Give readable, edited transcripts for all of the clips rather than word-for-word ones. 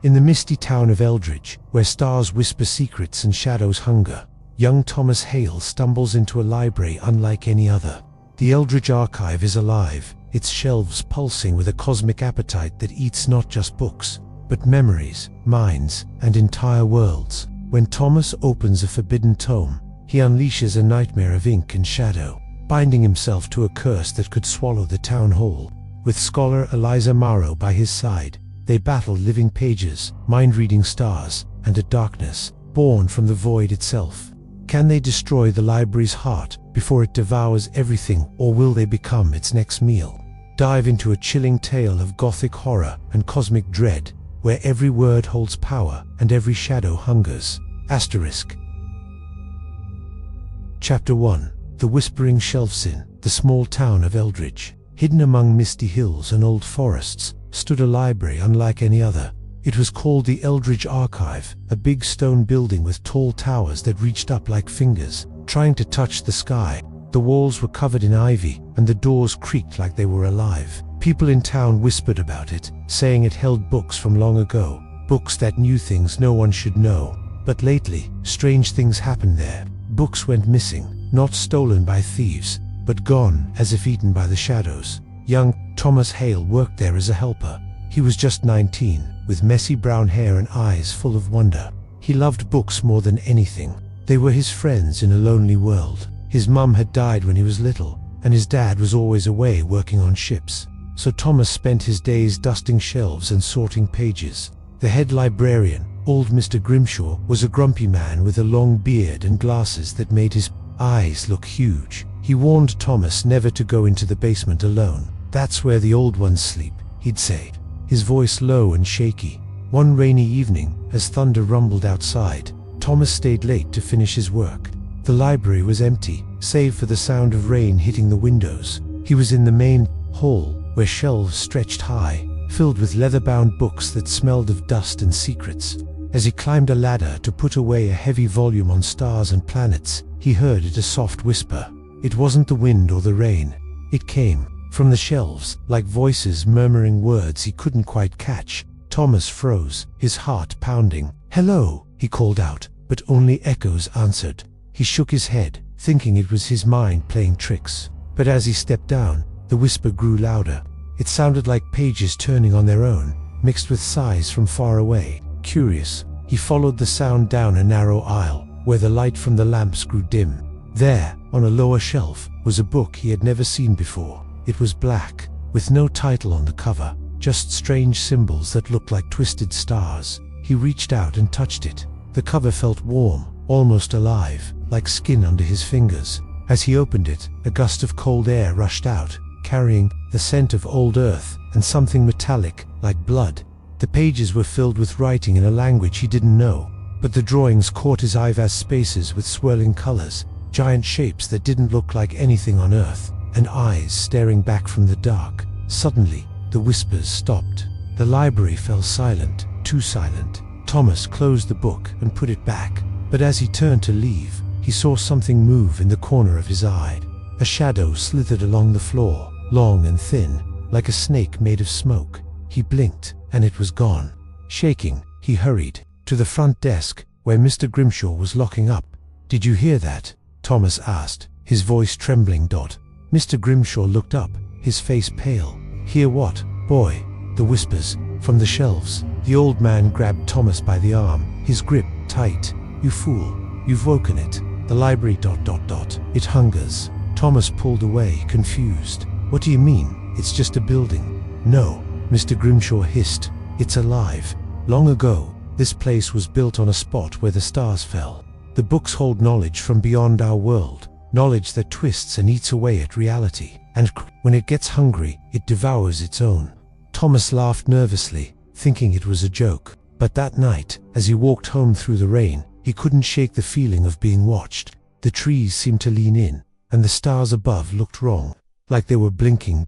In the misty town of Eldridge, where stars whisper secrets and shadows hunger, young Thomas Hale stumbles into a library unlike any other. The Eldridge Archive is alive, its shelves pulsing with a cosmic appetite that eats not just books, but memories, minds, and entire worlds. When Thomas opens a forbidden tome, he unleashes a nightmare of ink and shadow, binding himself to a curse that could swallow the town whole. With scholar Eliza Marrow by his side, they battle living pages, mind-reading stars, and a darkness born from the void itself. Can they destroy the library's heart before it devours everything, or will they become its next meal? Dive into a chilling tale of Gothic horror and cosmic dread, where every word holds power and every shadow hungers. Asterisk. Chapter 1. The Whispering Shelves. In the small town of Eldridge, hidden among misty hills and old forests, stood a library unlike any other. It was called the Eldridge Archive, a big stone building with tall towers that reached up like fingers, trying to touch the sky. The walls were covered in ivy, and the doors creaked like they were alive. People in town whispered about it, saying it held books from long ago, books that knew things no one should know. But lately, strange things happened there. Books went missing, not stolen by thieves, but gone as if eaten by the shadows. Young Thomas Hale worked there as a helper. He was just 19, with messy brown hair and eyes full of wonder. He loved books more than anything. They were his friends in a lonely world. His mum had died when he was little, and his dad was always away working on ships. So Thomas spent his days dusting shelves and sorting pages. The head librarian, old Mr. Grimshaw, was a grumpy man with a long beard and glasses that made his eyes look huge. He warned Thomas never to go into the basement alone. "That's where the old ones sleep," he'd say, his voice low and shaky. One rainy evening, as thunder rumbled outside, Thomas stayed late to finish his work. The library was empty, save for the sound of rain hitting the windows. He was in the main hall, where shelves stretched high, filled with leather-bound books that smelled of dust and secrets. As he climbed a ladder to put away a heavy volume on stars and planets, he heard a soft whisper. It wasn't the wind or the rain. It came from the shelves, like voices murmuring words he couldn't quite catch. Thomas froze, his heart pounding. "Hello," he called out, but only echoes answered. He shook his head, thinking it was his mind playing tricks. But as he stepped down, the whisper grew louder. It sounded like pages turning on their own, mixed with sighs from far away. Curious, he followed the sound down a narrow aisle, where the light from the lamps grew dim. There, on a lower shelf, was a book he had never seen before. It was black, with no title on the cover, just strange symbols that looked like twisted stars. He reached out and touched it. The cover felt warm, almost alive, like skin under his fingers. As he opened it, a gust of cold air rushed out, carrying the scent of old earth and something metallic, like blood. The pages were filled with writing in a language he didn't know, but the drawings caught his eye, vast spaces with swirling colors, giant shapes that didn't look like anything on earth, and eyes staring back from the dark. Suddenly, the whispers stopped. The library fell silent, too silent. Thomas closed the book and put it back, but as he turned to leave, he saw something move in the corner of his eye. A shadow slithered along the floor, long and thin, like a snake made of smoke. He blinked, and it was gone. Shaking, he hurried to the front desk, where Mr. Grimshaw was locking up. "Did you hear that?" Thomas asked, his voice trembling. Mr. Grimshaw looked up, his face pale. "Hear what, boy?" The whispers from the shelves. The old man grabbed Thomas by the arm, his grip tight. "You fool, you've woken it. The library ... It hungers." Thomas pulled away, confused. "What do you mean? It's just a building." "No," Mr. Grimshaw hissed. "It's alive. Long ago, this place was built on a spot where the stars fell. The books hold knowledge from beyond our world, knowledge that twists and eats away at reality, and when it gets hungry, it devours its own." Thomas laughed nervously, thinking it was a joke. But that night, as he walked home through the rain, he couldn't shake the feeling of being watched. The trees seemed to lean in, and the stars above looked wrong, like they were blinking.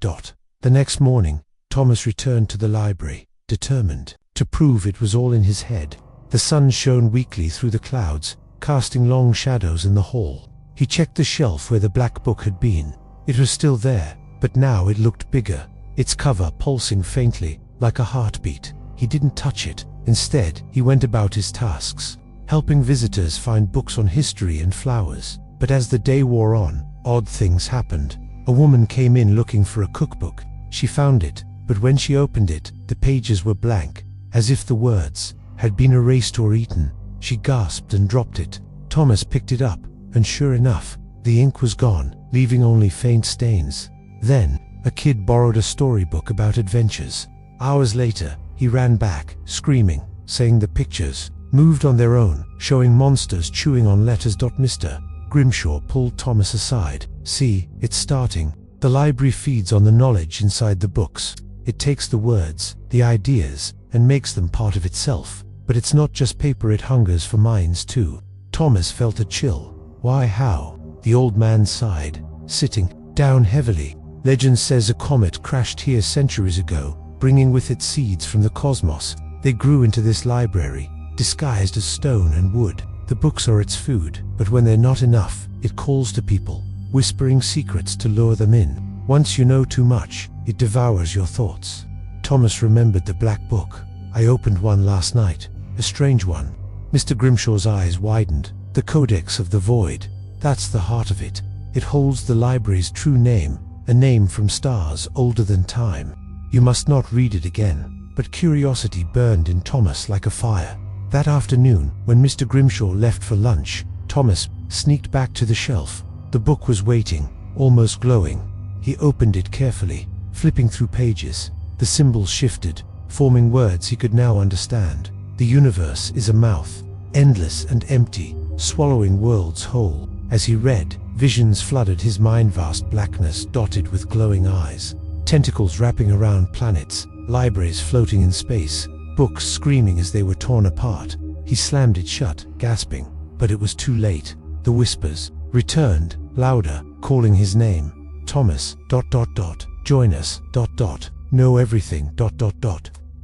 The next morning, Thomas returned to the library, determined to prove it was all in his head. The sun shone weakly through the clouds, casting long shadows in the hall. He checked the shelf where the black book had been. It was still there, but now it looked bigger, its cover pulsing faintly, like a heartbeat. He didn't touch it, Instead, he went about his tasks, helping visitors find books on history and flowers. But as the day wore on, odd things happened. A woman came in looking for a cookbook. She found it, but when she opened it, the pages were blank, as if the words had been erased or eaten. She gasped and dropped it. Thomas picked it up, and sure enough, the ink was gone, leaving only faint stains. Then, a kid borrowed a storybook about adventures. Hours later, he ran back, screaming, saying the pictures moved on their own, showing monsters chewing on letters. Mr. Grimshaw pulled Thomas aside. "See, it's starting. The library feeds on the knowledge inside the books. It takes the words, the ideas, and makes them part of itself. But it's not just paper, it hungers for minds too." Thomas felt a chill. "Why, how?" The old man sighed, sitting down heavily. "Legend says a comet crashed here centuries ago, bringing with it seeds from the cosmos. They grew into this library, disguised as stone and wood. The books are its food, but when they're not enough, it calls to people, whispering secrets to lure them in. Once you know too much, it devours your thoughts." Thomas remembered the black book. "I opened one last night, a strange one." Mr. Grimshaw's eyes widened. "The Codex of the Void. That's the heart of it. It holds the library's true name, a name from stars older than time. You must not read it again." But curiosity burned in Thomas like a fire. That afternoon, when Mr. Grimshaw left for lunch, Thomas sneaked back to the shelf. The book was waiting, almost glowing. He opened it carefully, flipping through pages. The symbols shifted, forming words he could now understand. The universe is a mouth, endless and empty, swallowing worlds whole. As he read, visions flooded his mind, vast blackness dotted with glowing eyes, tentacles wrapping around planets, libraries floating in space, books screaming as they were torn apart. He slammed it shut, gasping, but it was too late. The whispers returned, louder, calling his name. "Thomas, ... join us, ... know everything, ...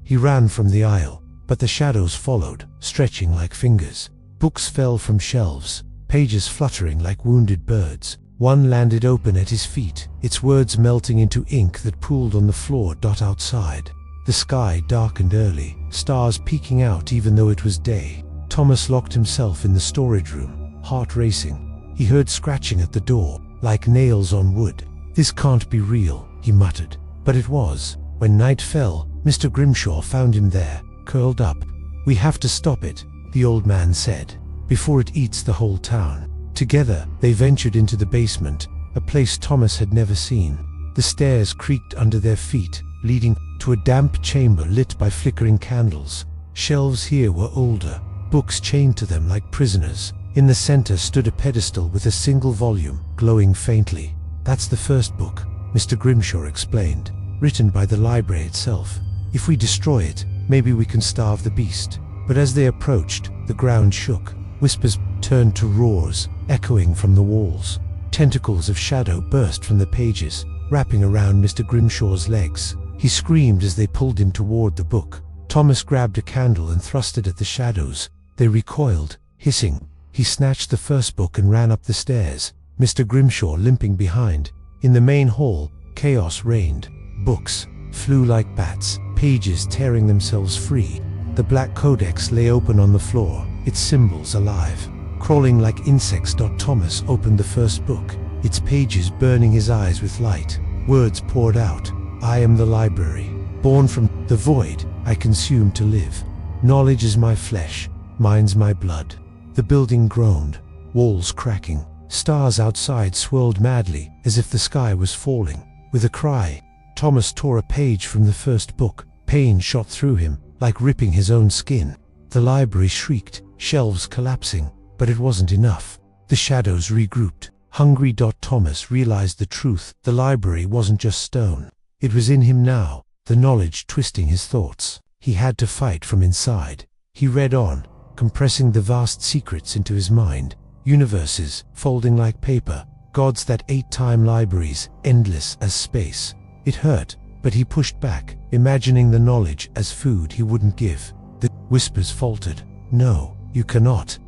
He ran from the aisle, but the shadows followed, stretching like fingers. Books fell from shelves, pages fluttering like wounded birds. One landed open at his feet, its words melting into ink that pooled on the floor. Outside, the sky darkened early, stars peeking out even though it was day. Thomas locked himself in the storage room, heart racing. He heard scratching at the door, like nails on wood. "This can't be real," he muttered. But it was. When night fell, Mr. Grimshaw found him there, curled up. "We have to stop it," the old man said, "before it eats the whole town." Together, they ventured into the basement, a place Thomas had never seen. The stairs creaked under their feet, leading to a damp chamber lit by flickering candles. Shelves here were older, books chained to them like prisoners. In the center stood a pedestal with a single volume, glowing faintly. "That's the first book," Mr. Grimshaw explained, "written by the library itself. If we destroy it, maybe we can starve the beast." But as they approached, the ground shook. Whispers turned to roars, echoing from the walls. Tentacles of shadow burst from the pages, wrapping around Mr. Grimshaw's legs. He screamed as they pulled him toward the book. Thomas grabbed a candle and thrust it at the shadows. They recoiled, hissing. He snatched the first book and ran up the stairs, Mr. Grimshaw limping behind. In the main hall, chaos reigned. Books flew like bats, pages tearing themselves free. The black codex lay open on the floor, its symbols alive, crawling like insects. Thomas opened the first book, its pages burning his eyes with light. Words poured out. "I am the library. Born from the void, I consume to live. Knowledge is my flesh, mine's my blood." The building groaned, walls cracking. Stars outside swirled madly, as if the sky was falling. With a cry, Thomas tore a page from the first book. Pain shot through him, like ripping his own skin. The library shrieked, shelves collapsing, but it wasn't enough. The shadows regrouped. Hungry. Thomas realized the truth. The library wasn't just stone. It was in him now, the knowledge twisting his thoughts. He had to fight from inside. He read on, compressing the vast secrets into his mind. Universes, folding like paper. Gods that ate time, libraries, endless as space. It hurt, but he pushed back, imagining the knowledge as food he wouldn't give. The whispers faltered. "No, you cannot, ...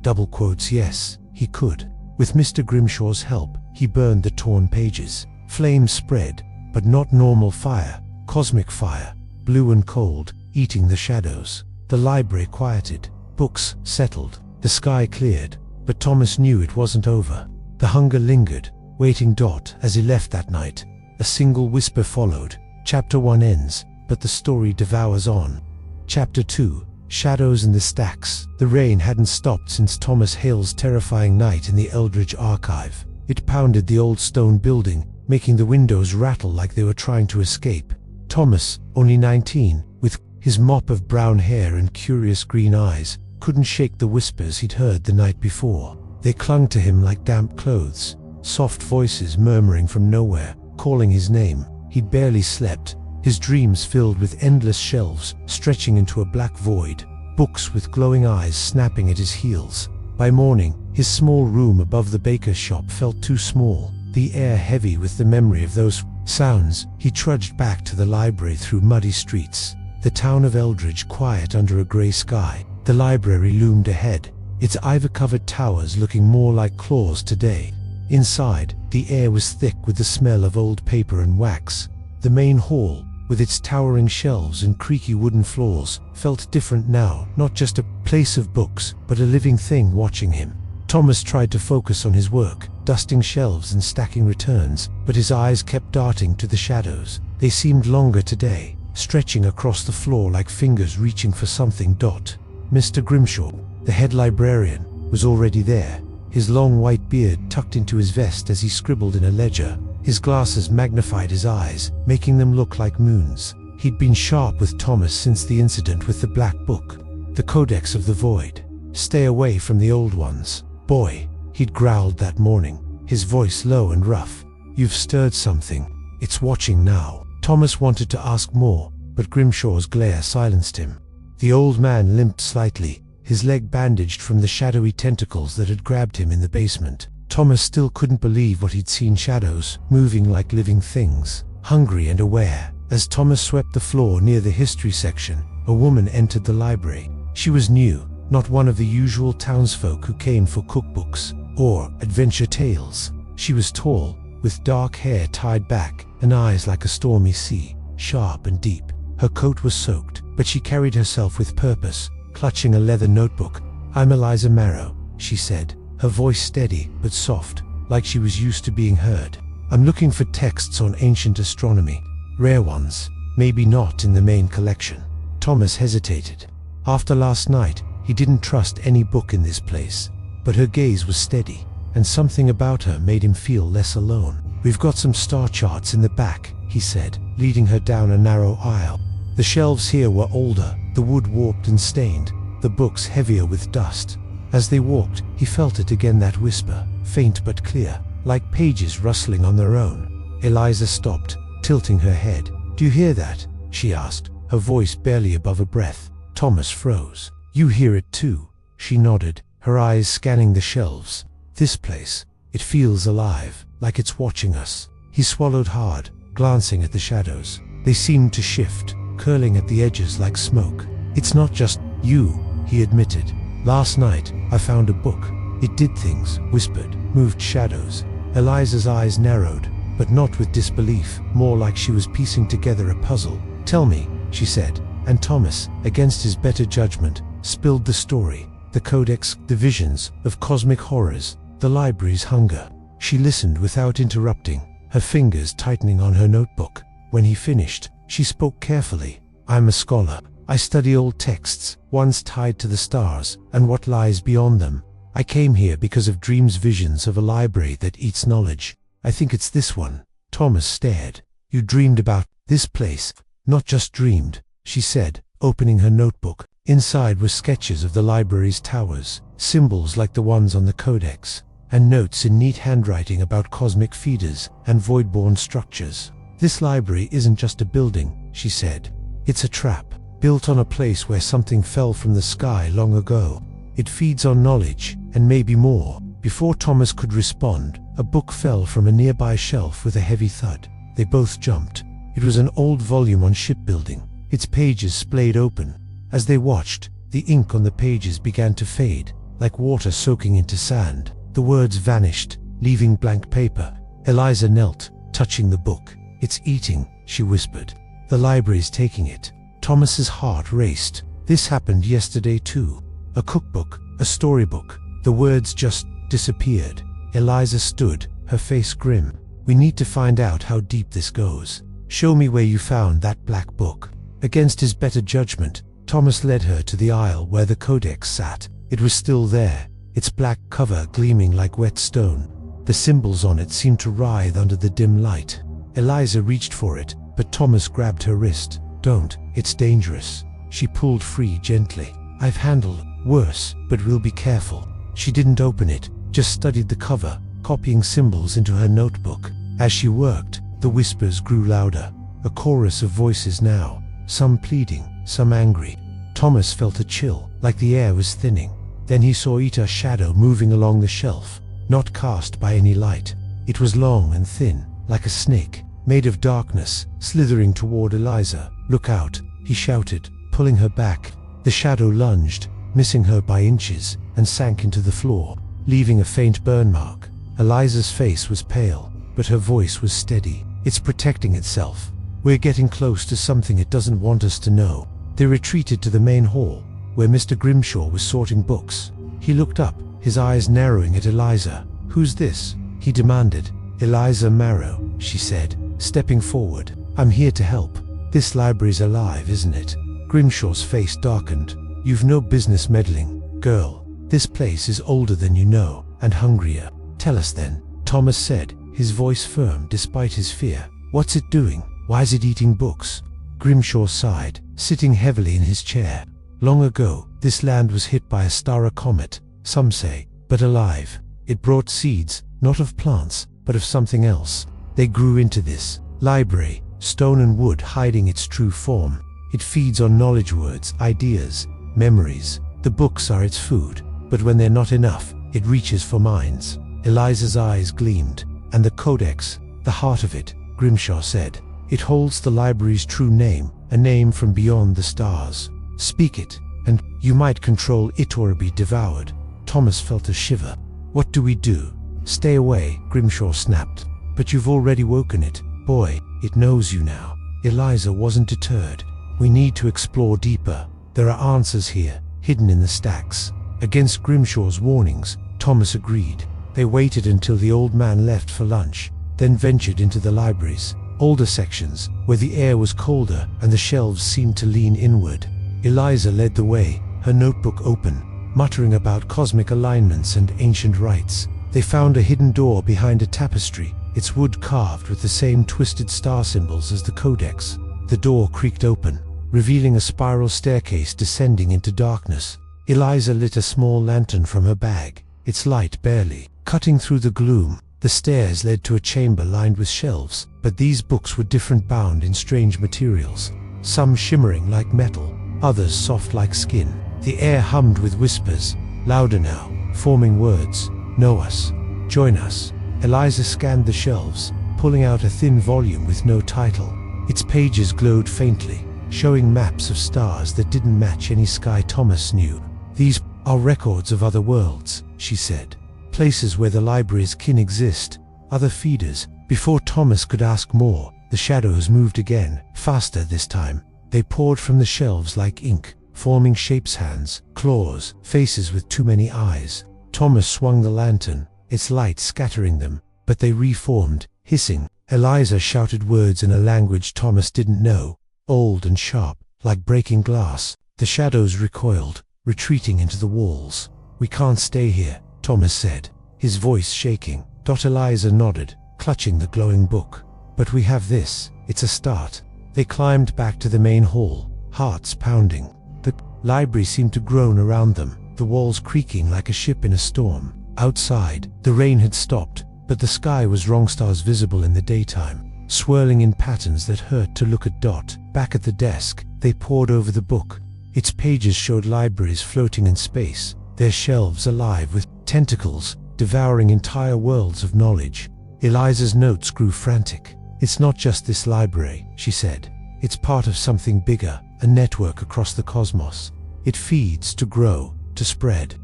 double quotes, yes, he could." With Mr. Grimshaw's help, he burned the torn pages. Flames spread, but not normal fire, cosmic fire, blue and cold, eating the shadows. The library quieted. Books settled. The sky cleared. But Thomas knew it wasn't over. The hunger lingered, waiting. As he left that night, a single whisper followed. Chapter 1 ends, but the story devours on. Chapter 2, Shadows in the Stacks. The rain hadn't stopped since Thomas Hale's terrifying night in the Eldridge Archive. It pounded the old stone building, making the windows rattle like they were trying to escape. Thomas, only 19, with his mop of brown hair and curious green eyes, couldn't shake the whispers he'd heard the night before. They clung to him like damp clothes, soft voices murmuring from nowhere, calling his name. He'd barely slept, his dreams filled with endless shelves stretching into a black void, books with glowing eyes snapping at his heels. By morning, his small room above the baker's shop felt too small, the air heavy with the memory of those sounds. He trudged back to the library through muddy streets, the town of Eldridge quiet under a grey sky. The library loomed ahead, its ivy-covered towers looking more like claws today. Inside, the air was thick with the smell of old paper and wax. The main hall, with its towering shelves and creaky wooden floors, felt different now, not just a place of books, but a living thing watching him. Thomas tried to focus on his work, dusting shelves and stacking returns, but his eyes kept darting to the shadows. They seemed longer today, stretching across the floor like fingers reaching for something. Mr. Grimshaw, the head librarian, was already there, his long white beard tucked into his vest as he scribbled in a ledger. His glasses magnified his eyes, making them look like moons. He'd been sharp with Thomas since the incident with the black book, the Codex of the Void. "Stay away from the old ones, boy," he'd growled that morning, his voice low and rough. "You've stirred something. It's watching now." Thomas wanted to ask more, but Grimshaw's glare silenced him. The old man limped slightly, his leg bandaged from the shadowy tentacles that had grabbed him in the basement. Thomas still couldn't believe what he'd seen: shadows, moving like living things, hungry and aware. As Thomas swept the floor near the history section, a woman entered the library. She was new, not one of the usual townsfolk who came for cookbooks or adventure tales. She was tall, with dark hair tied back and eyes like a stormy sea, sharp and deep. Her coat was soaked, but she carried herself with purpose, clutching a leather notebook. "I'm Eliza Marrow," she said, her voice steady but soft, like she was used to being heard. "I'm looking for texts on ancient astronomy. Rare ones, maybe not in the main collection." Thomas hesitated. After last night, he didn't trust any book in this place. But her gaze was steady, and something about her made him feel less alone. "We've got some star charts in the back," he said, leading her down a narrow aisle. The shelves here were older, the wood warped and stained, the books heavier with dust. As they walked, he felt it again, that whisper, faint but clear, like pages rustling on their own. Eliza stopped, tilting her head. "Do you hear that?" she asked, her voice barely above a breath. Thomas froze. "You hear it too?" She nodded, her eyes scanning the shelves. "This place, it feels alive, like it's watching us." He swallowed hard, glancing at the shadows. They seemed to shift, curling at the edges like smoke. "It's not just you," he admitted. "Last night, I found a book. It did things, whispered, moved shadows." Eliza's eyes narrowed, but not with disbelief, more like she was piecing together a puzzle. "Tell me," she said, and Thomas, against his better judgment, spilled the story. The Codex, the visions of cosmic horrors, the library's hunger. She listened without interrupting, her fingers tightening on her notebook. When he finished, she spoke carefully. "I'm a scholar. I study old texts, ones tied to the stars and what lies beyond them. I came here because of dreams, visions of a library that eats knowledge. I think it's this one." Thomas stared. "You dreamed about this place?" "Not just dreamed," she said, opening her notebook. Inside were sketches of the library's towers, symbols like the ones on the Codex, and notes in neat handwriting about cosmic feeders and void-born structures. "This library isn't just a building," she said. "It's a trap, built on a place where something fell from the sky long ago. It feeds on knowledge, and maybe more." Before Thomas could respond, a book fell from a nearby shelf with a heavy thud. They both jumped. It was an old volume on shipbuilding, its pages splayed open. As they watched, the ink on the pages began to fade, like water soaking into sand. The words vanished, leaving blank paper. Eliza knelt, touching the book. "It's eating," she whispered. "The library's taking it." Thomas's heart raced. This happened yesterday too. A cookbook, a storybook. The words just disappeared. Eliza stood, her face grim. We need to find out how deep this goes. Show me where you found that black book. Against his better judgment, Thomas led her to the aisle where the codex sat. It was still there, its black cover gleaming like wet stone. The symbols on it seemed to writhe under the dim light. Eliza reached for it, but Thomas grabbed her wrist. Don't, it's dangerous. She pulled free gently. I've handled worse, but we'll be careful. She didn't open it, just studied the cover, copying symbols into her notebook. As she worked, the whispers grew louder. A chorus of voices now, some pleading, some angry. Thomas felt a chill, like the air was thinning. Then he saw Ita's shadow moving along the shelf, not cast by any light. It was long and thin, like a snake, made of darkness, slithering toward Eliza. Look out, he shouted, pulling her back. The shadow lunged, missing her by inches, and sank into the floor, leaving a faint burn mark. Eliza's face was pale, but her voice was steady. It's protecting itself. We're getting close to something it doesn't want us to know. They retreated to the main hall, where Mr. Grimshaw was sorting books. He looked up, his eyes narrowing at Eliza. Who's this? He demanded. Eliza Marrow, she said, stepping forward. I'm here to help. This library's alive, isn't it? Grimshaw's face darkened. You've no business meddling, girl. This place is older than you know, and hungrier. Tell us then, Thomas said, his voice firm despite his fear. What's it doing? Why is it eating books? Grimshaw sighed, sitting heavily in his chair. Long ago, this land was hit by a star comet, some say, but alive. It brought seeds, not of plants, but of something else. They grew into this library, stone and wood hiding its true form. It feeds on knowledge words, ideas, memories. The books are its food, but when they're not enough, it reaches for minds. Eliza's eyes gleamed. And the codex, the heart of it, Grimshaw said. It holds the library's true name, a name from beyond the stars. Speak it, and you might control it or be devoured. Thomas felt a shiver. What do we do? Stay away, Grimshaw snapped. But you've already woken it. Boy, it knows you now. Eliza wasn't deterred. We need to explore deeper. There are answers here, hidden in the stacks. Against Grimshaw's warnings, Thomas agreed. They waited until the old man left for lunch, then ventured into the library's older sections, where the air was colder and the shelves seemed to lean inward. Eliza led the way, her notebook open, muttering about cosmic alignments and ancient rites. They found a hidden door behind a tapestry, its wood carved with the same twisted star symbols as the codex. The door creaked open, revealing a spiral staircase descending into darkness. Eliza lit a small lantern from her bag, its light barely cutting through the gloom. The stairs led to a chamber lined with shelves, but these books were different, bound in strange materials. Some shimmering like metal, others soft like skin. The air hummed with whispers, louder now, forming words. Know us. Join us. Eliza scanned the shelves, pulling out a thin volume with no title. Its pages glowed faintly, showing maps of stars that didn't match any sky Thomas knew. These are records of other worlds, she said. Places where the library's kin exist, other feeders. Before Thomas could ask more, the shadows moved again, faster this time. They poured from the shelves like ink, forming shapes, hands, claws, faces with too many eyes. Thomas swung the lantern, its light scattering them, but they reformed, hissing. Eliza shouted words in a language Thomas didn't know, old and sharp, like breaking glass. The shadows recoiled, retreating into the walls. We can't stay here, Thomas said, his voice shaking. Eliza nodded, clutching the glowing book. But we have this, it's a start. They climbed back to the main hall, hearts pounding. The library seemed to groan around them, the walls creaking like a ship in a storm. Outside, the rain had stopped, but the sky was wrong, stars visible in the daytime, swirling in patterns that hurt to look at. Back at the desk, they pored over the book. Its pages showed libraries floating in space, their shelves alive with tentacles, devouring entire worlds of knowledge. Eliza's notes grew frantic. It's not just this library, she said. It's part of something bigger, a network across the cosmos. It feeds to grow, to spread.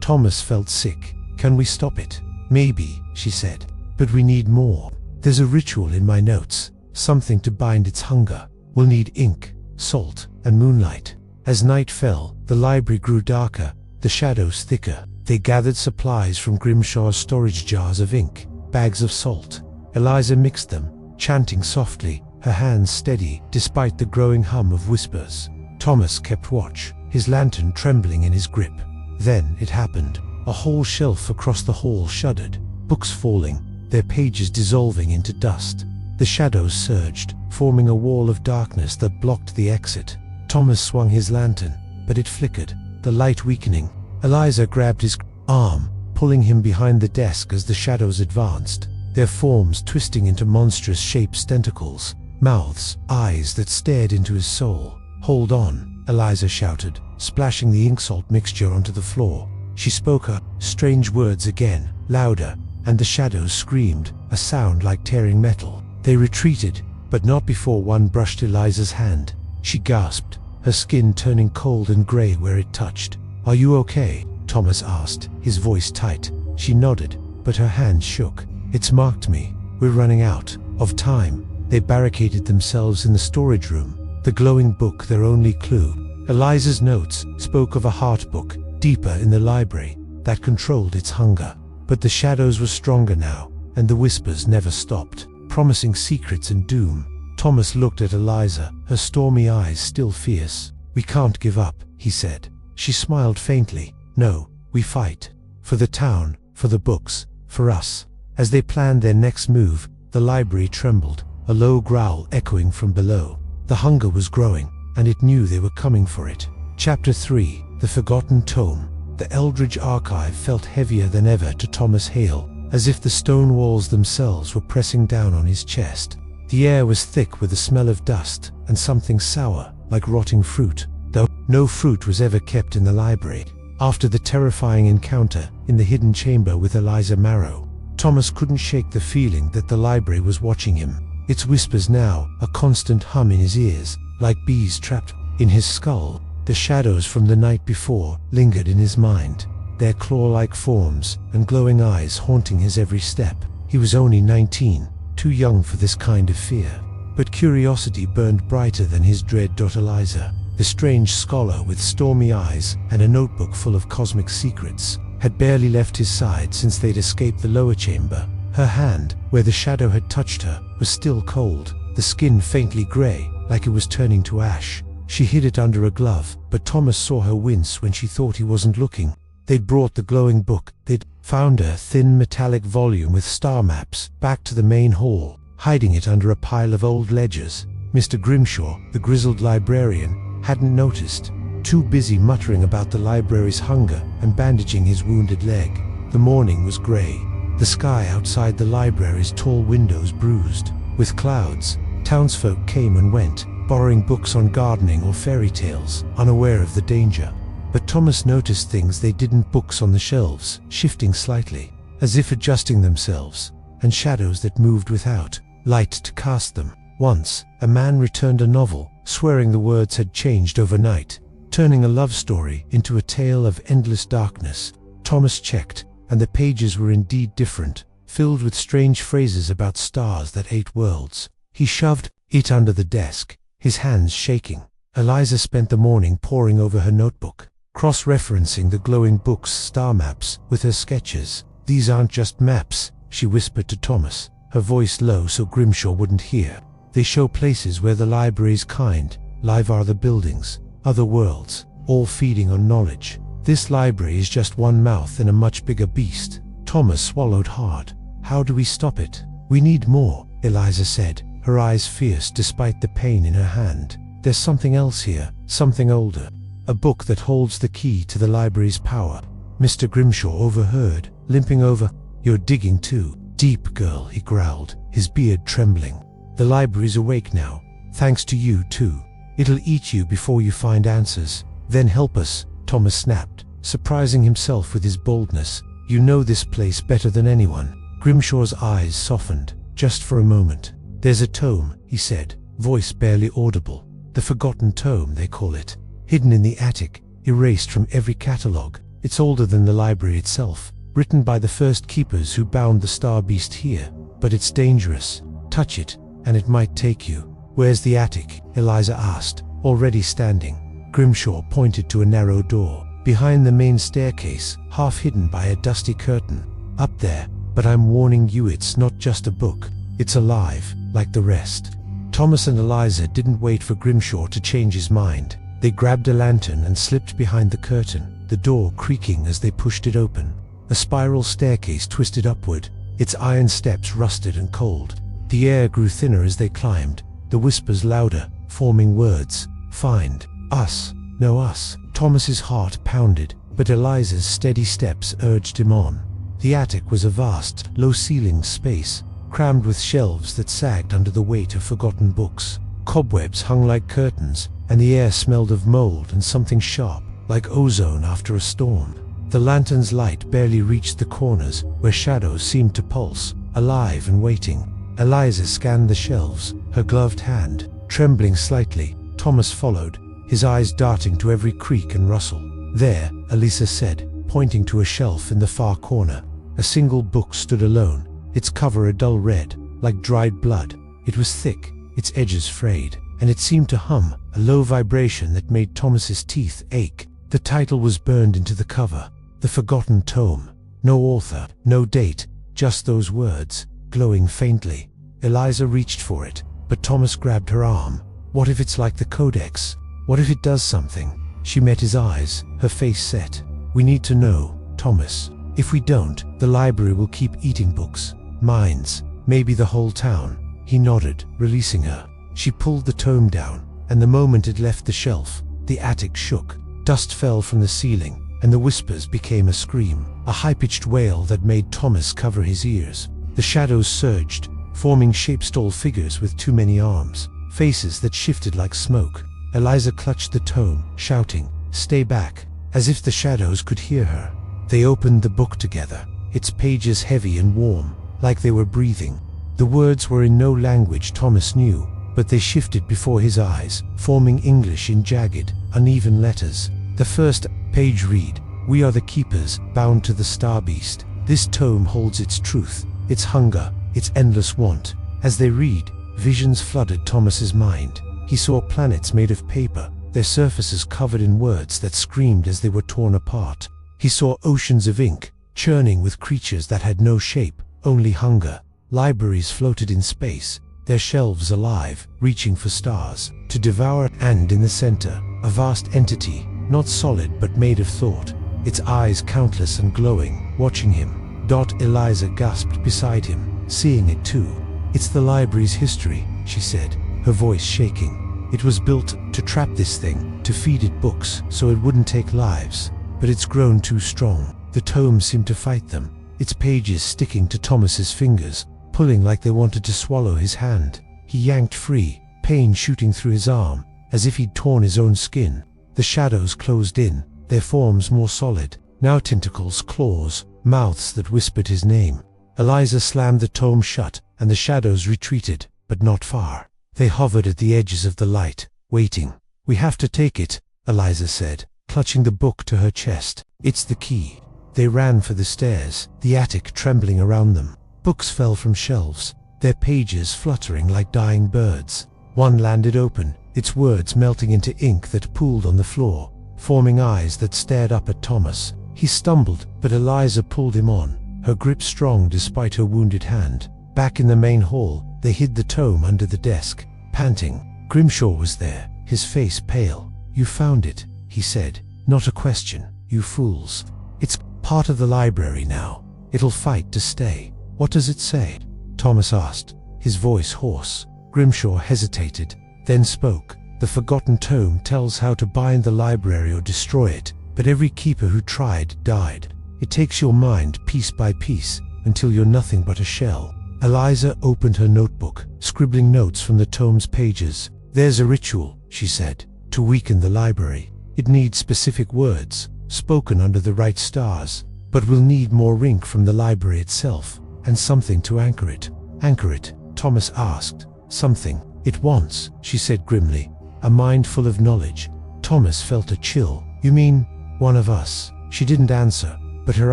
Thomas felt sick. Can we stop it? Maybe, she said. But we need more. There's a ritual in my notes, something to bind its hunger. We'll need ink, salt, and moonlight. As night fell, the library grew darker, the shadows thicker. They gathered supplies from Grimshaw's storage, jars of ink, bags of salt. Eliza mixed them, chanting softly, her hands steady despite the growing hum of whispers. Thomas kept watch, his lantern trembling in his grip. Then it happened. A whole shelf across the hall shuddered, books falling, their pages dissolving into dust. The shadows surged, forming a wall of darkness that blocked the exit. Thomas swung his lantern, but it flickered, the light weakening. Eliza grabbed his arm, pulling him behind the desk as the shadows advanced, their forms twisting into monstrous shapes, tentacles, mouths, eyes that stared into his soul. "Hold on," Eliza shouted, splashing the ink salt mixture onto the floor. She spoke her strange words again, louder, and the shadows screamed, a sound like tearing metal. They retreated, but not before one brushed Eliza's hand. She gasped, her skin turning cold and gray where it touched. "Are you okay?" Thomas asked, his voice tight. She nodded, but her hand shook. "It's marked me. We're running out of time." They barricaded themselves in the storage room, the glowing book their only clue. Eliza's notes spoke of a heart book, deeper in the library, that controlled its hunger. But the shadows were stronger now, and the whispers never stopped, promising secrets and doom. Thomas looked at Eliza, her stormy eyes still fierce. "We can't give up," he said. She smiled faintly. "No, we fight. For the town, for the books, for us." As they planned their next move, the library trembled, a low growl echoing from below. The hunger was growing, and it knew they were coming for it. Chapter 3. The Forgotten Tome. The Eldridge Archive felt heavier than ever to Thomas Hale, as if the stone walls themselves were pressing down on his chest. The air was thick with the smell of dust and something sour, like rotting fruit, though no fruit was ever kept in the library. After the terrifying encounter in the hidden chamber with Eliza Marrow, Thomas couldn't shake the feeling that the library was watching him. Its whispers now, a constant hum in his ears, like bees trapped in his skull. The shadows from the night before lingered in his mind, their claw-like forms and glowing eyes haunting his every step. He was only 19, too young for this kind of fear. But curiosity burned brighter than his dread. Eliza, the strange scholar with stormy eyes and a notebook full of cosmic secrets, had barely left his side since they'd escaped the lower chamber. Her hand, where the shadow had touched her, was still cold, the skin faintly gray, like it was turning to ash. She hid it under a glove, but Thomas saw her wince when she thought he wasn't looking. They'd brought the glowing book. They'd found a thin metallic volume with star maps back to the main hall, hiding it under a pile of old ledgers. Mr. Grimshaw, the grizzled librarian, hadn't noticed, too busy muttering about the library's hunger and bandaging his wounded leg. The morning was gray, the sky outside the library's tall windows bruised with clouds. Townsfolk came and went, borrowing books on gardening or fairy tales, unaware of the danger. But Thomas noticed things they didn't: books on the shelves, shifting slightly, as if adjusting themselves, and shadows that moved without light to cast them. Once, a man returned a novel, swearing the words had changed overnight, turning a love story into a tale of endless darkness. Thomas checked, and the pages were indeed different, filled with strange phrases about stars that ate worlds. He shoved it under the desk, his hands shaking. Eliza spent the morning poring over her notebook, cross-referencing the glowing book's star maps with her sketches. "These aren't just maps," she whispered to Thomas, her voice low so Grimshaw wouldn't hear. "They show places where the library's kind live are, the buildings, other worlds, all feeding on knowledge. This library is just one mouth in a much bigger beast." Thomas swallowed hard. "How do we stop it?" "We need more," Eliza said, her eyes fierce despite the pain in her hand. "There's something else here, something older. A book that holds the key to the library's power." Mr. Grimshaw overheard, limping over. "You're digging too deep, girl," he growled, his beard trembling. "The library's awake now, thanks to you too. It'll eat you before you find answers. Then help us," Thomas snapped, surprising himself with his boldness. "You know this place better than anyone." Grimshaw's eyes softened, just for a moment. "There's a tome," he said, voice barely audible. "The Forgotten Tome, they call it. Hidden in the attic, erased from every catalogue. It's older than the library itself, written by the first keepers who bound the star beast here. But it's dangerous. Touch it, and it might take you." "Where's the attic?" Eliza asked, already standing. Grimshaw pointed to a narrow door, behind the main staircase, half hidden by a dusty curtain. Up there, but I'm warning you, it's not just a book. It's alive, like the rest. Thomas and Eliza didn't wait for Grimshaw to change his mind. They grabbed a lantern and slipped behind the curtain, the door creaking as they pushed it open. A spiral staircase twisted upward, its iron steps rusted and cold. The air grew thinner as they climbed, the whispers louder, forming words. Find us, know us. Thomas's heart pounded, but Eliza's steady steps urged him on. The attic was a vast, low-ceilinged space, crammed with shelves that sagged under the weight of forgotten books. Cobwebs hung like curtains, and the air smelled of mold and something sharp, like ozone after a storm. The lantern's light barely reached the corners, where shadows seemed to pulse, alive and waiting. Eliza scanned the shelves, her gloved hand trembling slightly. Thomas followed, his eyes darting to every creak and rustle. There, Eliza said, pointing to a shelf in the far corner. A single book stood alone, its cover a dull red, like dried blood. It was thick, its edges frayed, and it seemed to hum, a low vibration that made Thomas's teeth ache. The title was burned into the cover, The Forgotten Tome. No author, no date, just those words, glowing faintly. Eliza reached for it, but Thomas grabbed her arm. What if it's like the Codex? What if it does something? She met his eyes, her face set. We need to know, Thomas. If we don't, the library will keep eating books. Minds, maybe the whole town. He nodded, releasing her. She pulled the tome down, and the moment it left the shelf, the attic shook. Dust fell from the ceiling, and the whispers became a scream, a high-pitched wail that made Thomas cover his ears. The shadows surged, forming shape-tall figures with too many arms, faces that shifted like smoke. Eliza clutched the tome, shouting, "Stay back," as if the shadows could hear her. They opened the book together, its pages heavy and warm, like they were breathing. The words were in no language Thomas knew, but they shifted before his eyes, forming English in jagged, uneven letters. The first page read, "We are the keepers, bound to the star beast. This tome holds its truth, its hunger, its endless want." As they read, visions flooded Thomas's mind. He saw planets made of paper, their surfaces covered in words that screamed as they were torn apart. He saw oceans of ink, churning with creatures that had no shape, only hunger. Libraries floated in space, their shelves alive, reaching for stars to devour, and in the center, a vast entity, not solid but made of thought, its eyes countless and glowing, watching him. Eliza gasped beside him, seeing it too. "It's the library's history," she said, her voice shaking. "It was built to trap this thing, to feed it books so it wouldn't take lives. But it's grown too strong." The tome seemed to fight them, its pages sticking to Thomas's fingers, pulling like they wanted to swallow his hand. He yanked free, pain shooting through his arm, as if he'd torn his own skin. The shadows closed in, their forms more solid, now tentacles, claws, mouths that whispered his name. Eliza slammed the tome shut, and the shadows retreated, but not far. They hovered at the edges of the light, waiting. "We have to take it," Eliza said, clutching the book to her chest. "It's the key." They ran for the stairs, the attic trembling around them. Books fell from shelves, their pages fluttering like dying birds. One landed open, its words melting into ink that pooled on the floor, forming eyes that stared up at Thomas. He stumbled, but Eliza pulled him on, her grip strong despite her wounded hand. Back in the main hall, they hid the tome under the desk, panting. Grimshaw was there, his face pale. "You found it," he said. "Not a question, you fools. It's part of the library now. It'll fight to stay." "What does it say?" Thomas asked, his voice hoarse. Grimshaw hesitated, then spoke. "The Forgotten Tome tells how to bind the library or destroy it, but every keeper who tried died. It takes your mind piece by piece until you're nothing but a shell." Eliza opened her notebook, scribbling notes from the tome's pages. "There's a ritual," she said, "to weaken the library. It needs specific words, spoken under the right stars. But we'll need more ink from the library itself, and something to anchor it." "Anchor it?" Thomas asked. "Something it wants," she said grimly, a mind full of knowledge. Thomas felt a chill. "You mean one of us?" She didn't answer, but her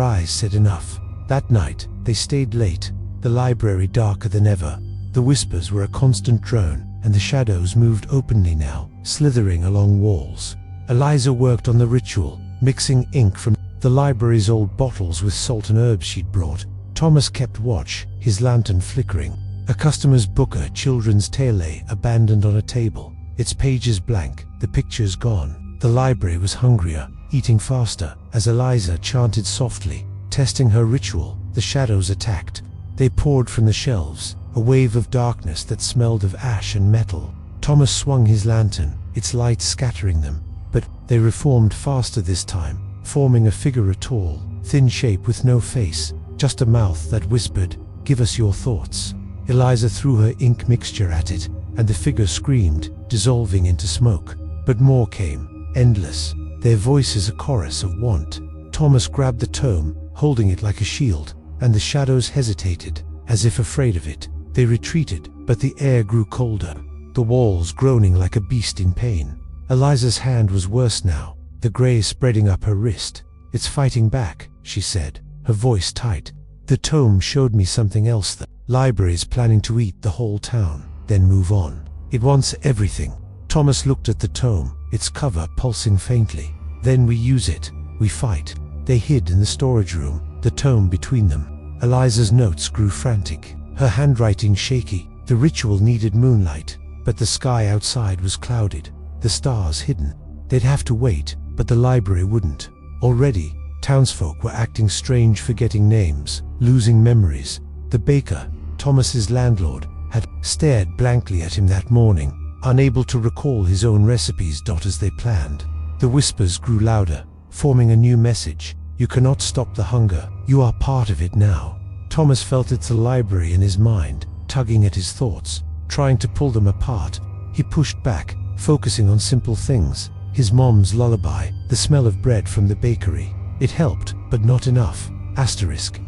eyes said enough. That night, they stayed late, the library darker than ever. The whispers were a constant drone, and the shadows moved openly now, slithering along walls. Eliza worked on the ritual, mixing ink from the library's old bottles with salt and herbs she'd brought. Thomas kept watch, his lantern flickering. A customer's book, a children's tale, lay abandoned on a table, its pages blank, the pictures gone. The library was hungrier, eating faster, as Eliza chanted softly, testing her ritual. The shadows attacked. They poured from the shelves, a wave of darkness that smelled of ash and metal. Thomas swung his lantern, its light scattering them, but they reformed faster this time, forming a figure, a tall, thin shape with no face, just a mouth that whispered, "Give us your thoughts." Eliza threw her ink mixture at it, and the figure screamed, dissolving into smoke. But more came, endless, their voices a chorus of want. Thomas grabbed the tome, holding it like a shield, and the shadows hesitated, as if afraid of it. They retreated, but the air grew colder, the walls groaning like a beast in pain. Eliza's hand was worse now, the grey spreading up her wrist. "It's fighting back," she said, her voice tight. "The tome showed me something else. The library's planning to eat the whole town, then move on. It wants everything." Thomas looked at the tome, its cover pulsing faintly. "Then we use it, we fight." They hid in the storage room, the tome between them. Eliza's notes grew frantic, her handwriting shaky. The ritual needed moonlight, but the sky outside was clouded, the stars hidden. They'd have to wait, but the library wouldn't. Already, townsfolk were acting strange, forgetting names, losing memories. The baker, Thomas's landlord, had stared blankly at him that morning, unable to recall his own recipes as they planned. The whispers grew louder, forming a new message. "You cannot stop the hunger. You are part of it now." Thomas felt it, the library in his mind, tugging at his thoughts, trying to pull them apart. He pushed back, focusing on simple things. His mom's lullaby, the smell of bread from the bakery. It helped, but not enough. Asterisk.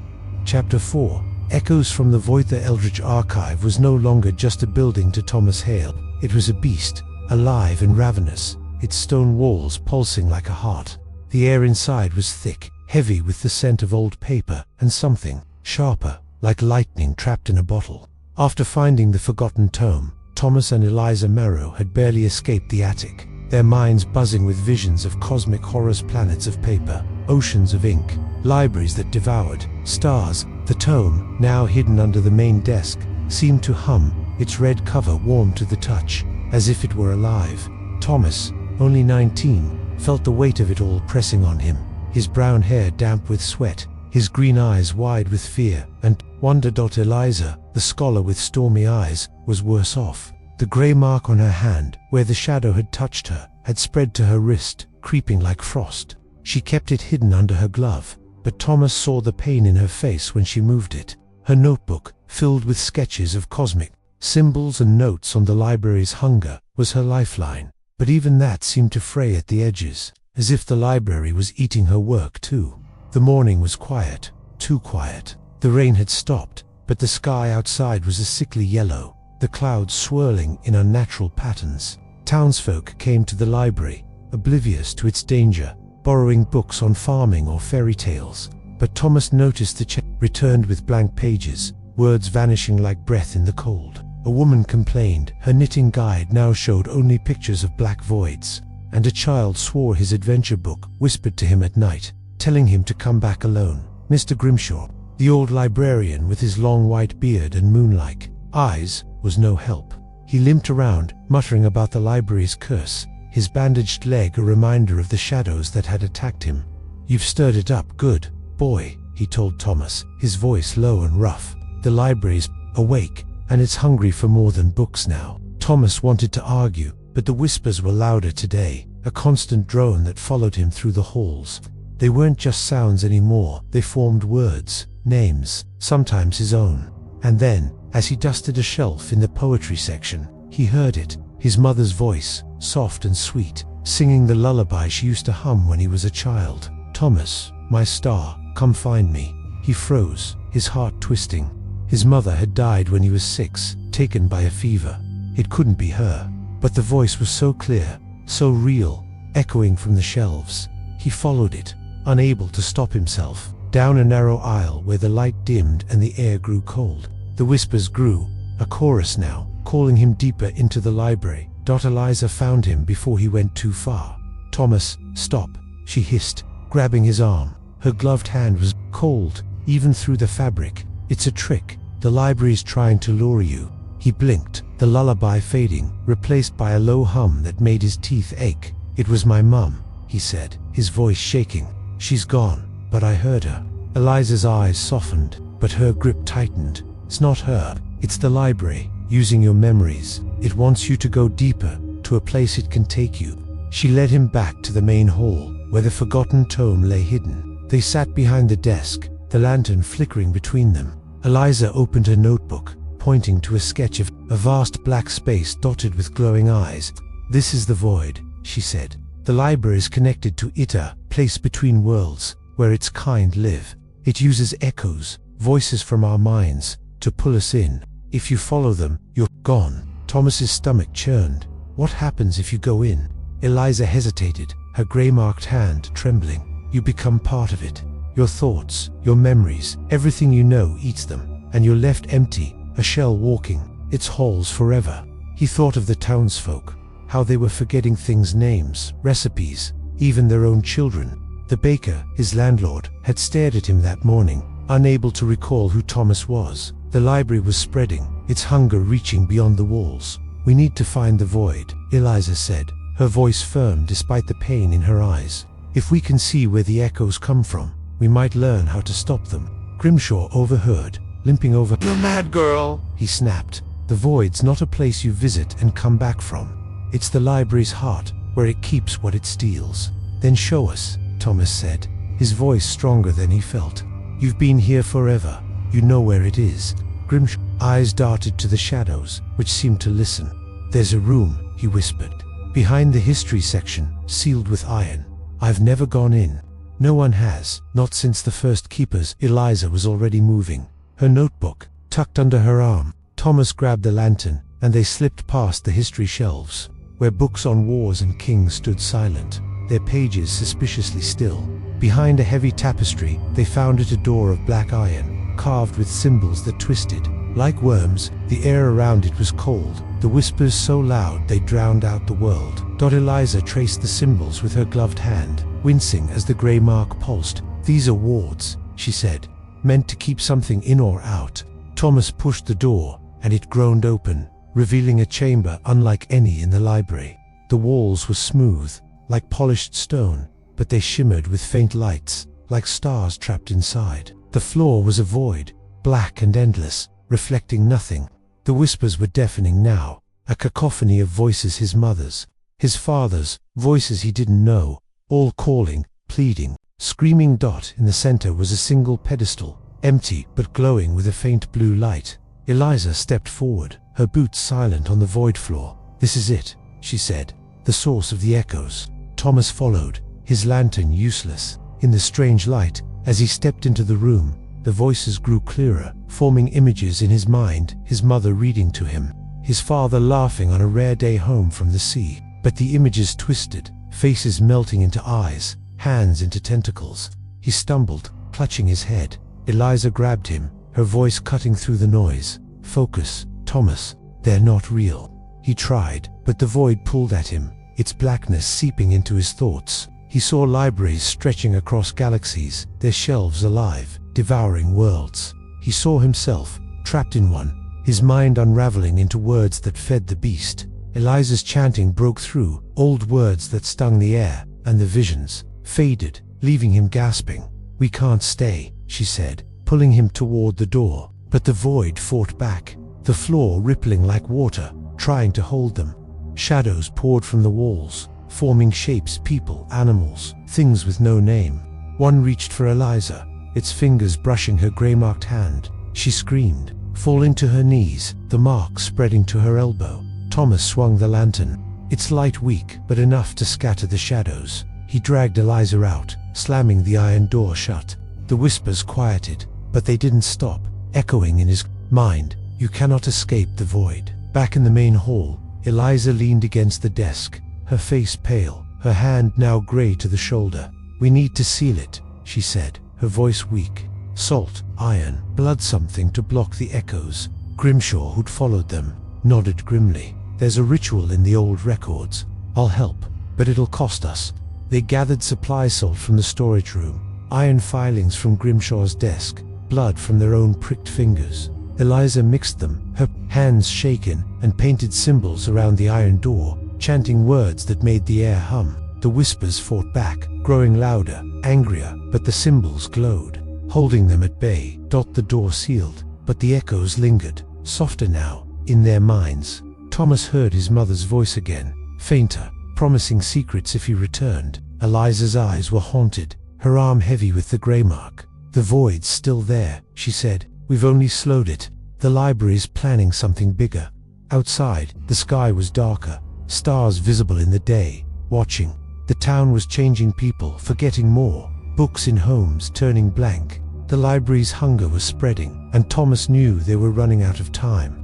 Chapter 4. Echoes from the Void. The Eldritch Archive was no longer just a building to Thomas Hale. It was a beast, alive and ravenous, its stone walls pulsing like a heart. The air inside was thick, heavy with the scent of old paper, and something sharper, like lightning trapped in a bottle. After finding the forgotten tome, Thomas and Eliza Marrow had barely escaped the attic, their minds buzzing with visions of cosmic horrors, planets of paper, oceans of ink, libraries that devoured, stars. The tome, now hidden under the main desk, seemed to hum, its red cover warm to the touch, as if it were alive. Thomas, only 19, felt the weight of it all pressing on him, his brown hair damp with sweat, his green eyes wide with fear and wonder. Eliza, the scholar with stormy eyes, was worse off. The grey mark on her hand, where the shadow had touched her, had spread to her wrist, creeping like frost. She kept it hidden under her glove, but Thomas saw the pain in her face when she moved it. Her notebook, filled with sketches of cosmic symbols and notes on the library's hunger, was her lifeline. But even that seemed to fray at the edges, as if the library was eating her work too. The morning was quiet, too quiet. The rain had stopped, but the sky outside was a sickly yellow, the clouds swirling in unnatural patterns. Townsfolk came to the library, oblivious to its danger, borrowing books on farming or fairy tales. But Thomas noticed the check returned with blank pages, words vanishing like breath in the cold. A woman complained her knitting guide now showed only pictures of black voids, and a child swore his adventure book whispered to him at night, telling him to come back alone. Mr. Grimshaw, the old librarian with his long white beard and moon-like eyes, was no help. He limped around, muttering about the library's curse, his bandaged leg a reminder of the shadows that had attacked him. "You've stirred it up, good boy," he told Thomas, his voice low and rough. "The library's awake, and it's hungry for more than books now." Thomas wanted to argue, but the whispers were louder today, a constant drone that followed him through the halls. They weren't just sounds anymore, they formed words, names, sometimes his own. And then, as he dusted a shelf in the poetry section, he heard it, his mother's voice, soft and sweet, singing the lullaby she used to hum when he was a child. "Thomas, my star, come find me." He froze, his heart twisting. His mother had died when he was 6, taken by a fever. It couldn't be her. But the voice was so clear, so real, echoing from the shelves. He followed it, unable to stop himself, down a narrow aisle where the light dimmed and the air grew cold. The whispers grew, a chorus now, calling him deeper into the library. Eliza found him before he went too far. "Thomas, stop," she hissed, grabbing his arm. Her gloved hand was cold, even through the fabric. "It's a trick. The library's trying to lure you." He blinked, the lullaby fading, replaced by a low hum that made his teeth ache. "It was my mum," he said, his voice shaking. "She's gone, but I heard her." Eliza's eyes softened, but her grip tightened. "It's not her. It's the library, using your memories. It wants you to go deeper, to a place it can take you." She led him back to the main hall, where the forgotten tome lay hidden. They sat behind the desk, the lantern flickering between them. Eliza opened her notebook, pointing to a sketch of a vast black space dotted with glowing eyes. "This is the void," she said. "The library is connected to it, a place between worlds, where its kind live. It uses echoes, voices from our minds, to pull us in. If you follow them, you're gone." Thomas's stomach churned. "What happens if you go in?" Eliza hesitated, her gray-marked hand trembling. "You become part of it. Your thoughts, your memories, everything you know eats them, and you're left empty, a shell walking its halls forever." He thought of the townsfolk, how they were forgetting things, names, recipes, even their own children. The baker, his landlord, had stared at him that morning, unable to recall who Thomas was. The library was spreading, its hunger reaching beyond the walls. "We need to find the void," Eliza said, her voice firm despite the pain in her eyes. "If we can see where the echoes come from, we might learn how to stop them." Grimshaw overheard, limping over. "You're mad, girl," he snapped. "The void's not a place you visit and come back from. It's the library's heart, where it keeps what it steals." "Then show us," Thomas said, his voice stronger than he felt. "You've been here forever. You know where it is." Grimshaw's eyes darted to the shadows, which seemed to listen. "There's a room," he whispered, "behind the history section, sealed with iron. I've never gone in. No one has, not since the first keepers." Eliza was already moving, her notebook tucked under her arm. Thomas grabbed the lantern, and they slipped past the history shelves, where books on wars and kings stood silent, their pages suspiciously still. Behind a heavy tapestry, they found a door of black iron, carved with symbols that twisted. Like worms, the air around it was cold, the whispers so loud they drowned out the world. Eliza traced the symbols with her gloved hand, wincing as the grey mark pulsed. "These are wards," she said, "meant to keep something in or out." Thomas pushed the door, and it groaned open, revealing a chamber unlike any in the library. The walls were smooth, like polished stone, but they shimmered with faint lights, like stars trapped inside. The floor was a void, black and endless, reflecting nothing. The whispers were deafening now, a cacophony of voices, his mother's, his father's, voices he didn't know, all calling, pleading, screaming. In the center was a single pedestal, empty but glowing with a faint blue light. Eliza stepped forward, her boots silent on the void floor. "This is it," she said, "the source of the echoes." Thomas followed, his lantern useless. In the strange light, as he stepped into the room, the voices grew clearer, forming images in his mind, his mother reading to him, his father laughing on a rare day home from the sea. But the images twisted, faces melting into eyes, hands into tentacles. He stumbled, clutching his head. Eliza grabbed him, her voice cutting through the noise. "Focus, Thomas. They're not real." He tried, but the void pulled at him, its blackness seeping into his thoughts. He saw libraries stretching across galaxies, their shelves alive, devouring worlds. He saw himself, trapped in one, his mind unraveling into words that fed the beast. Eliza's chanting broke through, old words that stung the air, and the visions faded, leaving him gasping. "We can't stay," she said, pulling him toward the door. But the void fought back, the floor rippling like water, trying to hold them. Shadows poured from the walls, forming shapes, people, animals, things with no name. One reached for Eliza, its fingers brushing her grey-marked hand. She screamed, falling to her knees, the mark spreading to her elbow. Thomas swung the lantern, its light weak but enough to scatter the shadows. He dragged Eliza out, slamming the iron door shut. The whispers quieted, but they didn't stop, echoing in his mind. "You cannot escape the void." Back in the main hall, Eliza leaned against the desk, her face pale, her hand now grey to the shoulder. "We need to seal it," she said, her voice weak. "Salt, iron, blood, something to block the echoes." Grimshaw, who'd followed them, nodded grimly. "There's a ritual in the old records. I'll help, but it'll cost us." They gathered supply salt from the storage room, iron filings from Grimshaw's desk, blood from their own pricked fingers. Eliza mixed them, her hands shaken, and painted symbols around the iron door, chanting words that made the air hum. The whispers fought back, growing louder, angrier, but the symbols glowed, holding them at bay. The door sealed, but the echoes lingered, softer now, in their minds. Thomas heard his mother's voice again, fainter, promising secrets if he returned. Eliza's eyes were haunted, her arm heavy with the grey mark. "The void's still there," she said. "We've only slowed it. The library's planning something bigger." Outside, the sky was darker, stars visible in the day, watching. The town was changing people, forgetting more, books in homes turning blank. The library's hunger was spreading, and Thomas knew they were running out of time.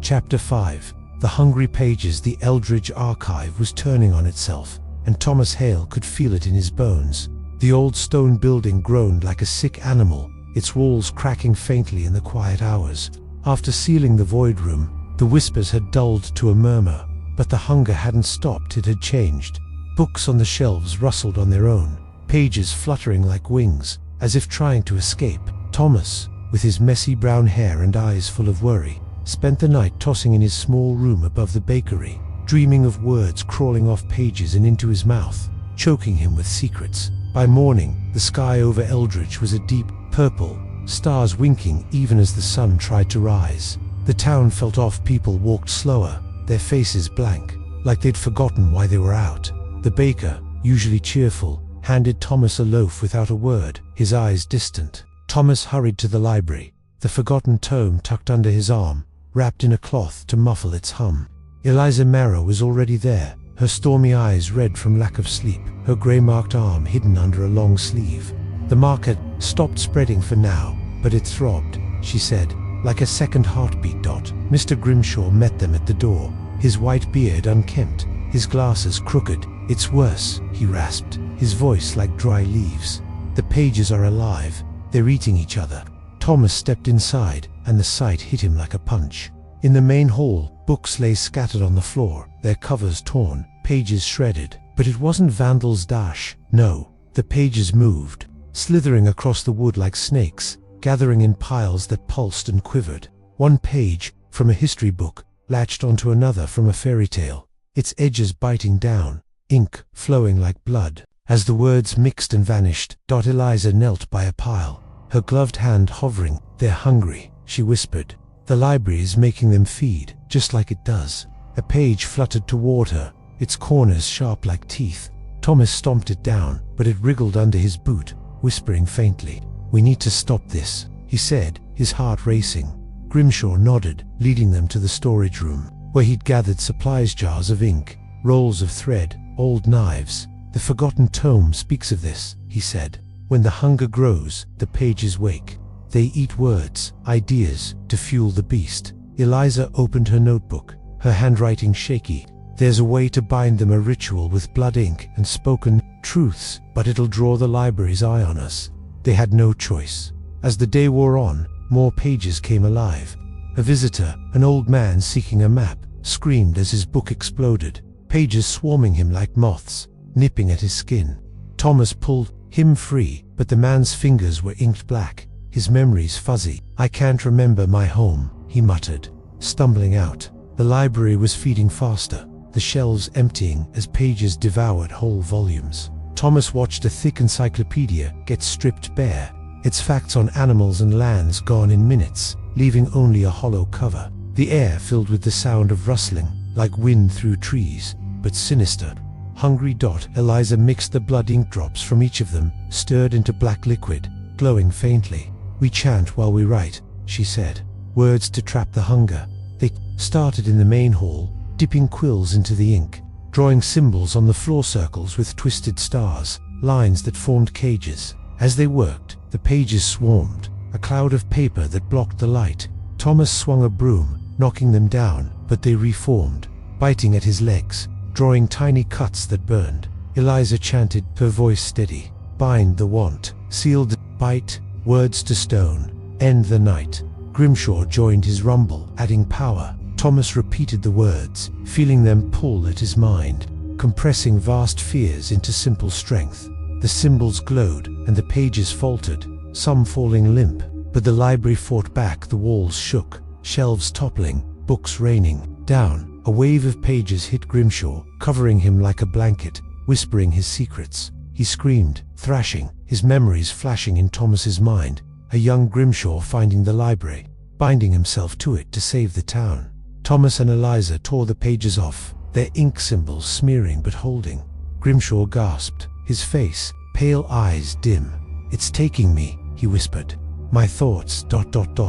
Chapter 5. The hungry pages. The Eldridge Archive was turning on itself, and Thomas Hale could feel it in his bones. The old stone building groaned like a sick animal, its walls cracking faintly in the quiet hours. After sealing the void room, the whispers had dulled to a murmur, but the hunger hadn't stopped. It had changed. Books on the shelves rustled on their own, pages fluttering like wings, as if trying to escape. Thomas, with his messy brown hair and eyes full of worry, spent the night tossing in his small room above the bakery, dreaming of words crawling off pages and into his mouth, choking him with secrets. By morning, the sky over Eldritch was a deep purple, stars winking even as the sun tried to rise. The town felt off. People walked slower, their faces blank, like they'd forgotten why they were out. The baker, usually cheerful, handed Thomas a loaf without a word, his eyes distant. Thomas hurried to the library, the forgotten tome tucked under his arm, wrapped in a cloth to muffle its hum. Eliza Marrow was already there, her stormy eyes red from lack of sleep, her grey-marked arm hidden under a long sleeve. The mark had stopped spreading for now, but it throbbed, she said, like a second heartbeat. Mr. Grimshaw met them at the door, his white beard unkempt, his glasses crooked. "It's worse," he rasped, his voice like dry leaves. "The pages are alive. They're eating each other." Thomas stepped inside, and the sight hit him like a punch. In the main hall, books lay scattered on the floor, their covers torn, pages shredded. But it wasn't Vandal's dash. No, the pages moved, slithering across the wood like snakes, gathering in piles that pulsed and quivered. One page, from a history book, latched onto another from a fairy tale, its edges biting down, ink flowing like blood. As the words mixed and vanished, Eliza knelt by a pile, her gloved hand hovering. "They're hungry," she whispered. "The library is making them feed, just like it does." A page fluttered toward her, its corners sharp like teeth. Thomas stomped it down, but it wriggled under his boot, whispering faintly. "We need to stop this," he said, his heart racing. Grimshaw nodded, leading them to the storage room, where he'd gathered supplies: jars of ink, rolls of thread, old knives. "The forgotten tome speaks of this," he said. "When the hunger grows, the pages wake. They eat words, ideas, to fuel the beast." Eliza opened her notebook, her handwriting shaky. "There's a way to bind them, a ritual with blood ink and spoken truths, but it'll draw the library's eye on us." They had no choice. As the day wore on, more pages came alive. A visitor, an old man seeking a map, screamed as his book exploded, pages swarming him like moths, nipping at his skin. Thomas pulled him free, but the man's fingers were inked black, his memories fuzzy. "I can't remember my home," he muttered, stumbling out. The library was feeding faster, the shelves emptying as pages devoured whole volumes. Thomas watched a thick encyclopedia get stripped bare, its facts on animals and lands gone in minutes, leaving only a hollow cover. The air filled with the sound of rustling, like wind through trees, but sinister. Hungry. Eliza mixed the blood ink drops from each of them, stirred into black liquid, glowing faintly. "We chant while we write," she said. "Words to trap the hunger." They started in the main hall, dipping quills into the ink, drawing symbols on the floor, circles with twisted stars, lines that formed cages. As they worked, the pages swarmed, a cloud of paper that blocked the light. Thomas swung a broom, knocking them down, but they reformed, biting at his legs, drawing tiny cuts that burned. Eliza chanted, her voice steady. "Bind the want, seal the bite, words to stone, end the night." Grimshaw joined his rumble, adding power. Thomas repeated the words, feeling them pull at his mind, compressing vast fears into simple strength. The symbols glowed, and the pages faltered, some falling limp, but the library fought back. The walls shook, shelves toppling, books raining down. A wave of pages hit Grimshaw, covering him like a blanket, whispering his secrets. He screamed, thrashing, his memories flashing in Thomas's mind. A young Grimshaw finding the library, binding himself to it to save the town. Thomas and Eliza tore the pages off, their ink symbols smearing but holding. Grimshaw gasped, his face, pale eyes dim. "It's taking me," he whispered. "My thoughts ...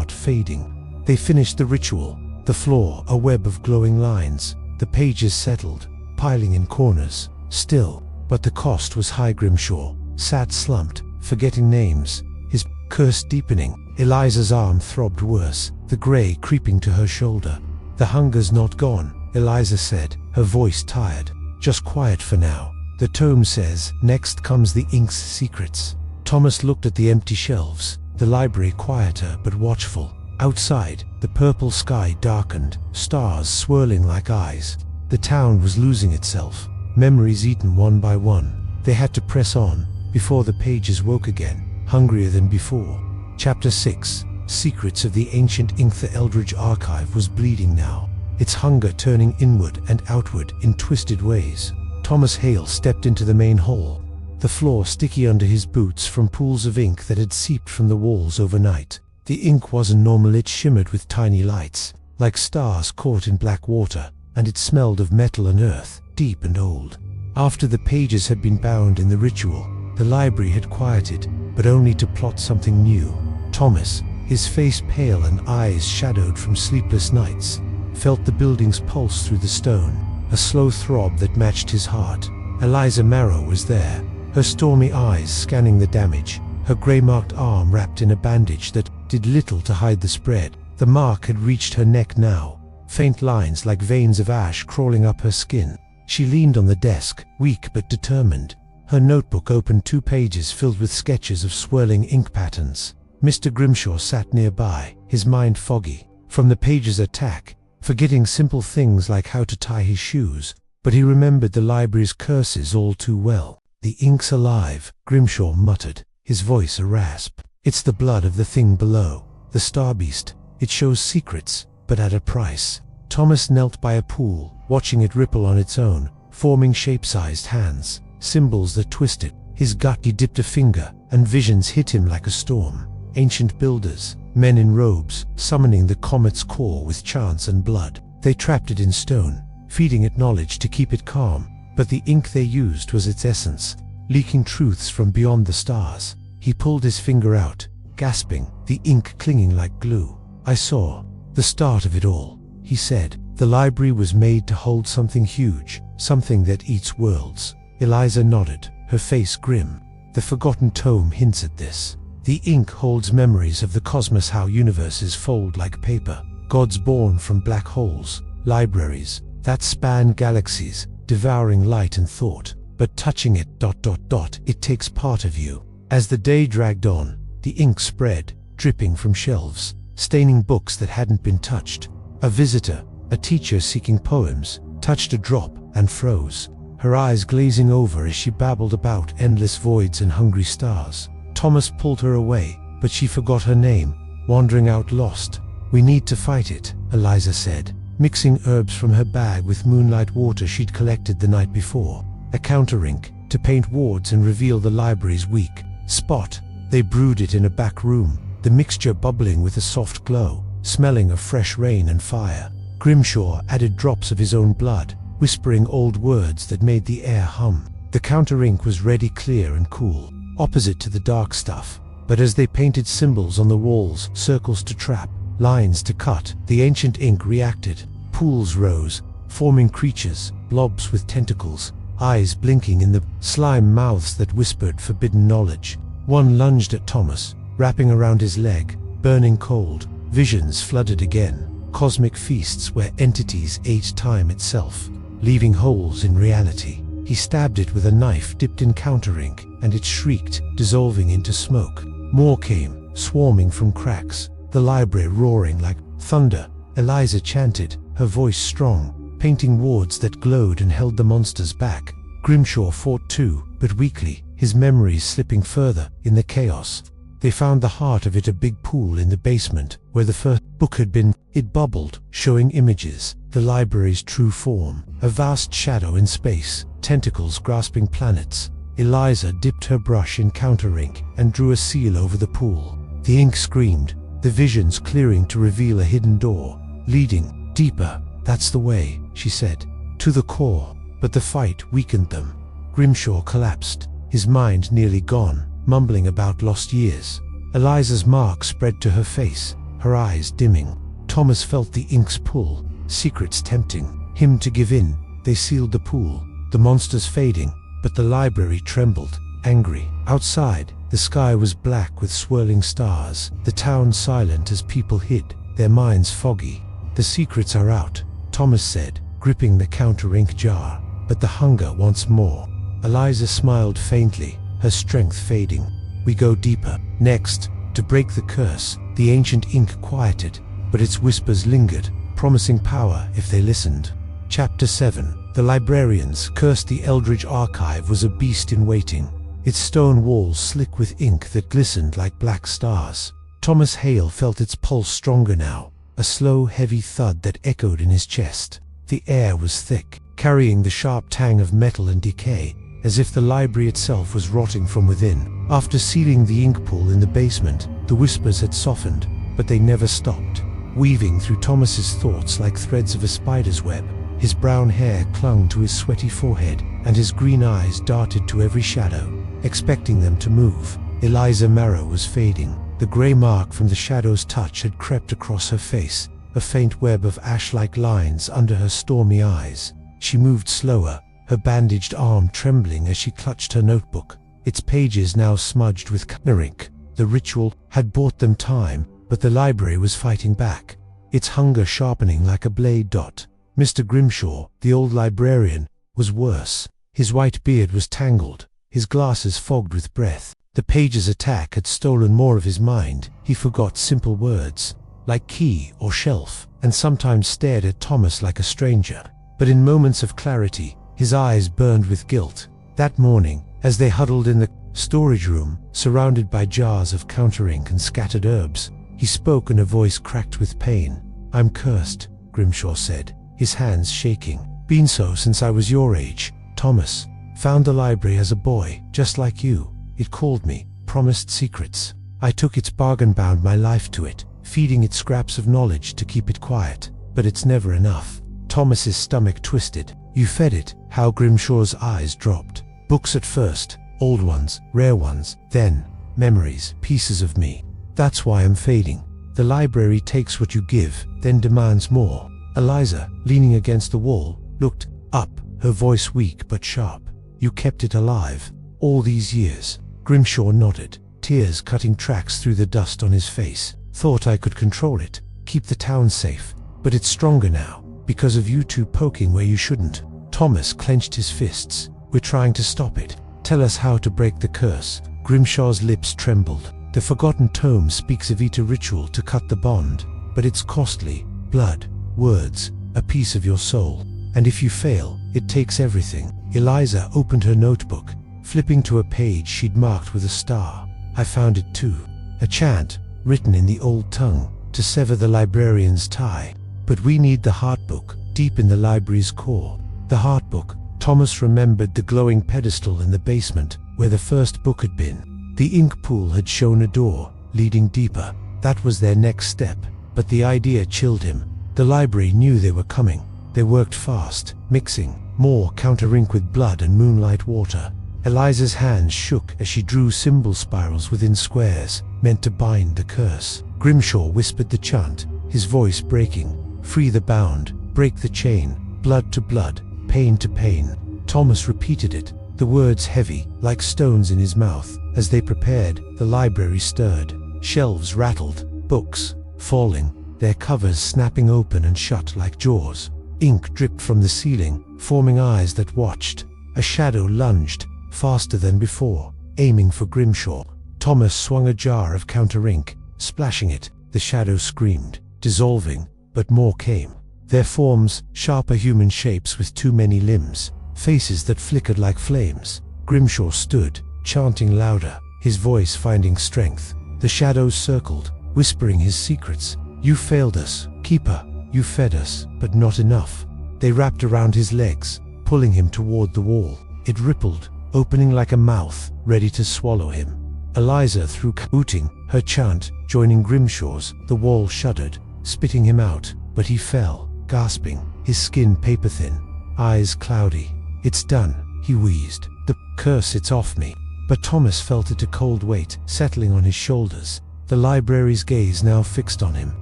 fading." They finished the ritual. The floor, a web of glowing lines. The pages settled, piling in corners, still. But the cost was high. Grimshaw sat slumped, forgetting names, his curse deepening. Eliza's arm throbbed worse, the grey creeping to her shoulder. "The hunger's not gone," Eliza said, her voice tired. "Just quiet for now. The tome says, next comes the ink's secrets." Thomas looked at the empty shelves, the library quieter but watchful. Outside, the purple sky darkened, stars swirling like eyes. The town was losing itself, memories eaten one by one. They had to press on, before the pages woke again, hungrier than before. Chapter 6. Secrets of the Ancient Ink. The Eldridge Archive was bleeding now, its hunger turning inward and outward in twisted ways. Thomas Hale stepped into the main hall, the floor sticky under his boots from pools of ink that had seeped from the walls overnight. The ink wasn't normal, it shimmered with tiny lights, like stars caught in black water, and it smelled of metal and earth, deep and old. After the pages had been bound in the ritual, the library had quieted, but only to plot something new. Thomas, his face pale and eyes shadowed from sleepless nights, felt the building's pulse through the stone, a slow throb that matched his heart. Eliza Marrow was there, her stormy eyes scanning the damage, her grey-marked arm wrapped in a bandage that did little to hide the spread. The mark had reached her neck now, faint lines like veins of ash crawling up her skin. She leaned on the desk, weak but determined. Her notebook opened, 2 pages filled with sketches of swirling ink patterns. Mr. Grimshaw sat nearby, his mind foggy from the page's attack, forgetting simple things like how to tie his shoes. But he remembered the library's curses all too well. "The ink's alive," Grimshaw muttered, his voice a rasp. "It's the blood of the thing below, the star beast. It shows secrets, but at a price." Thomas knelt by a pool, watching it ripple on its own, forming shape-sized hands, symbols that twisted. His gut, he dipped a finger, and visions hit him like a storm. Ancient builders, men in robes, summoning the comet's core with chants and blood. They trapped it in stone, feeding it knowledge to keep it calm. But the ink they used was its essence, leaking truths from beyond the stars. He pulled his finger out, gasping, the ink clinging like glue. "I saw the start of it all," he said. "The library was made to hold something huge, something that eats worlds." Eliza nodded, her face grim. "The forgotten tome hints at this. The ink holds memories of the cosmos, how universes fold like paper, gods born from black holes, libraries that span galaxies, devouring light and thought. But touching it ... it takes part of you." As the day dragged on, the ink spread, dripping from shelves, staining books that hadn't been touched. A visitor, a teacher seeking poems, touched a drop and froze, her eyes glazing over as she babbled about endless voids and hungry stars. Thomas pulled her away, but she forgot her name, wandering out lost. "We need to fight it," Eliza said, mixing herbs from her bag with moonlight water she'd collected the night before. A counter ink, to paint wards and reveal the library's weak spot. They brewed it in a back room, the mixture bubbling with a soft glow, smelling of fresh rain and fire. Grimshaw added drops of his own blood, whispering old words that made the air hum. The counter ink was ready, clear and cool, opposite to the dark stuff. But as they painted symbols on the walls, circles to trap, lines to cut, the ancient ink reacted. Pools rose, forming creatures, blobs with tentacles, eyes blinking in the slime mouths that whispered forbidden knowledge. One lunged at Thomas, wrapping around his leg, burning cold. Visions flooded again, cosmic feasts where entities ate time itself, leaving holes in reality. He stabbed it with a knife dipped in counter ink, and it shrieked, dissolving into smoke. More came, swarming from cracks, the library roaring like thunder. Eliza chanted, her voice strong, painting wards that glowed and held the monsters back. Grimshaw fought too, but weakly, his memories slipping further in the chaos. They found the heart of it, a big pool in the basement, where the first book had been. It bubbled, showing images, the library's true form, a vast shadow in space, tentacles grasping planets. Eliza dipped her brush in counter ink and drew a seal over the pool. The ink screamed, the visions clearing to reveal a hidden door, leading deeper. That's the way, she said, to the core. But the fight weakened them. Grimshaw collapsed, his mind nearly gone, mumbling about lost years. Eliza's mark spread to her face, her eyes dimming. Thomas felt the ink's pull, secrets tempting him to give in. They sealed the pool, the monsters fading, but the library trembled, angry. Outside, the sky was black with swirling stars, the town silent as people hid, their minds foggy. The secrets are out, Thomas said, gripping the counter ink jar. But the hunger wants more. Eliza smiled faintly, her strength fading. We go deeper. Next, to break the curse, the ancient ink quieted, but its whispers lingered, promising power if they listened. Chapter 7. The librarians cursed. The Eldridge Archive was a beast in waiting, its stone walls slick with ink that glistened like black stars. Thomas Hale felt its pulse stronger now, a slow, heavy thud that echoed in his chest. The air was thick, carrying the sharp tang of metal and decay, as if the library itself was rotting from within. After sealing the ink pool in the basement, the whispers had softened, but they never stopped, weaving through Thomas's thoughts like threads of a spider's web. His brown hair clung to his sweaty forehead, and his green eyes darted to every shadow, expecting them to move. Eliza Marrow was fading. The grey mark from the shadow's touch had crept across her face, a faint web of ash-like lines under her stormy eyes. She moved slower, her bandaged arm trembling as she clutched her notebook, its pages now smudged with counter ink. The ritual had bought them time, but the library was fighting back, its hunger sharpening like a blade dot. Mr. Grimshaw, the old librarian, was worse. His white beard was tangled, his glasses fogged with breath. The page's attack had stolen more of his mind. He forgot simple words, like key or shelf, and sometimes stared at Thomas like a stranger. But in moments of clarity, his eyes burned with guilt. That morning, as they huddled in the storage room, surrounded by jars of counter ink and scattered herbs, he spoke in a voice cracked with pain. I'm cursed, Grimshaw said, his hands shaking. Been so since I was your age, Thomas. Found the library as a boy, just like you. It called me, promised secrets. I took its bargain, bound my life to it, feeding it scraps of knowledge to keep it quiet. But it's never enough. Thomas's stomach twisted. You fed it. How? Grimshaw's eyes dropped. Books at first, old ones, rare ones, then memories, pieces of me. That's why I'm fading. The library takes what you give, then demands more. Eliza, leaning against the wall, looked up, her voice weak but sharp. You kept it alive all these years. Grimshaw nodded, tears cutting tracks through the dust on his face. Thought I could control it, keep the town safe, but it's stronger now, because of you two poking where you shouldn't. Thomas clenched his fists. We're trying to stop it. Tell us how to break the curse. Grimshaw's lips trembled. The forgotten tome speaks of each ritual to cut the bond, but it's costly. Blood, words, a piece of your soul. And if you fail, it takes everything. Eliza opened her notebook, flipping to a page she'd marked with a star. I found it too. A chant, written in the old tongue, to sever the librarian's tie. But we need the heartbook, deep in the library's core. The heartbook. Thomas remembered the glowing pedestal in the basement, where the first book had been. The ink pool had shown a door, leading deeper. That was their next step, but the idea chilled him. The library knew they were coming. They worked fast, mixing more counter ink with blood and moonlight water. Eliza's hands shook as she drew symbol spirals within squares, meant to bind the curse. Grimshaw whispered the chant, his voice breaking. Free the bound, break the chain, blood to blood, pain to pain. Thomas repeated it, the words heavy, like stones in his mouth. As they prepared, the library stirred. Shelves rattled, books falling, their covers snapping open and shut like jaws. Ink dripped from the ceiling, forming eyes that watched. A shadow lunged, faster than before, aiming for Grimshaw. Thomas swung a jar of counter ink, splashing it. The shadow screamed, dissolving, but more came. Their forms, sharper human shapes with too many limbs, faces that flickered like flames. Grimshaw stood, chanting louder, his voice finding strength. The shadows circled, whispering his secrets. "You failed us, Keeper. You fed us, but not enough." They wrapped around his legs, pulling him toward the wall. It rippled, opening like a mouth, ready to swallow him. Eliza threw hooting, her chant, joining Grimshaw's. The wall shuddered, spitting him out, but he fell, gasping, his skin paper-thin, eyes cloudy. "It's done," he wheezed. "The curse, it's off me." But Thomas felt it, a cold weight, settling on his shoulders. The library's gaze now fixed on him.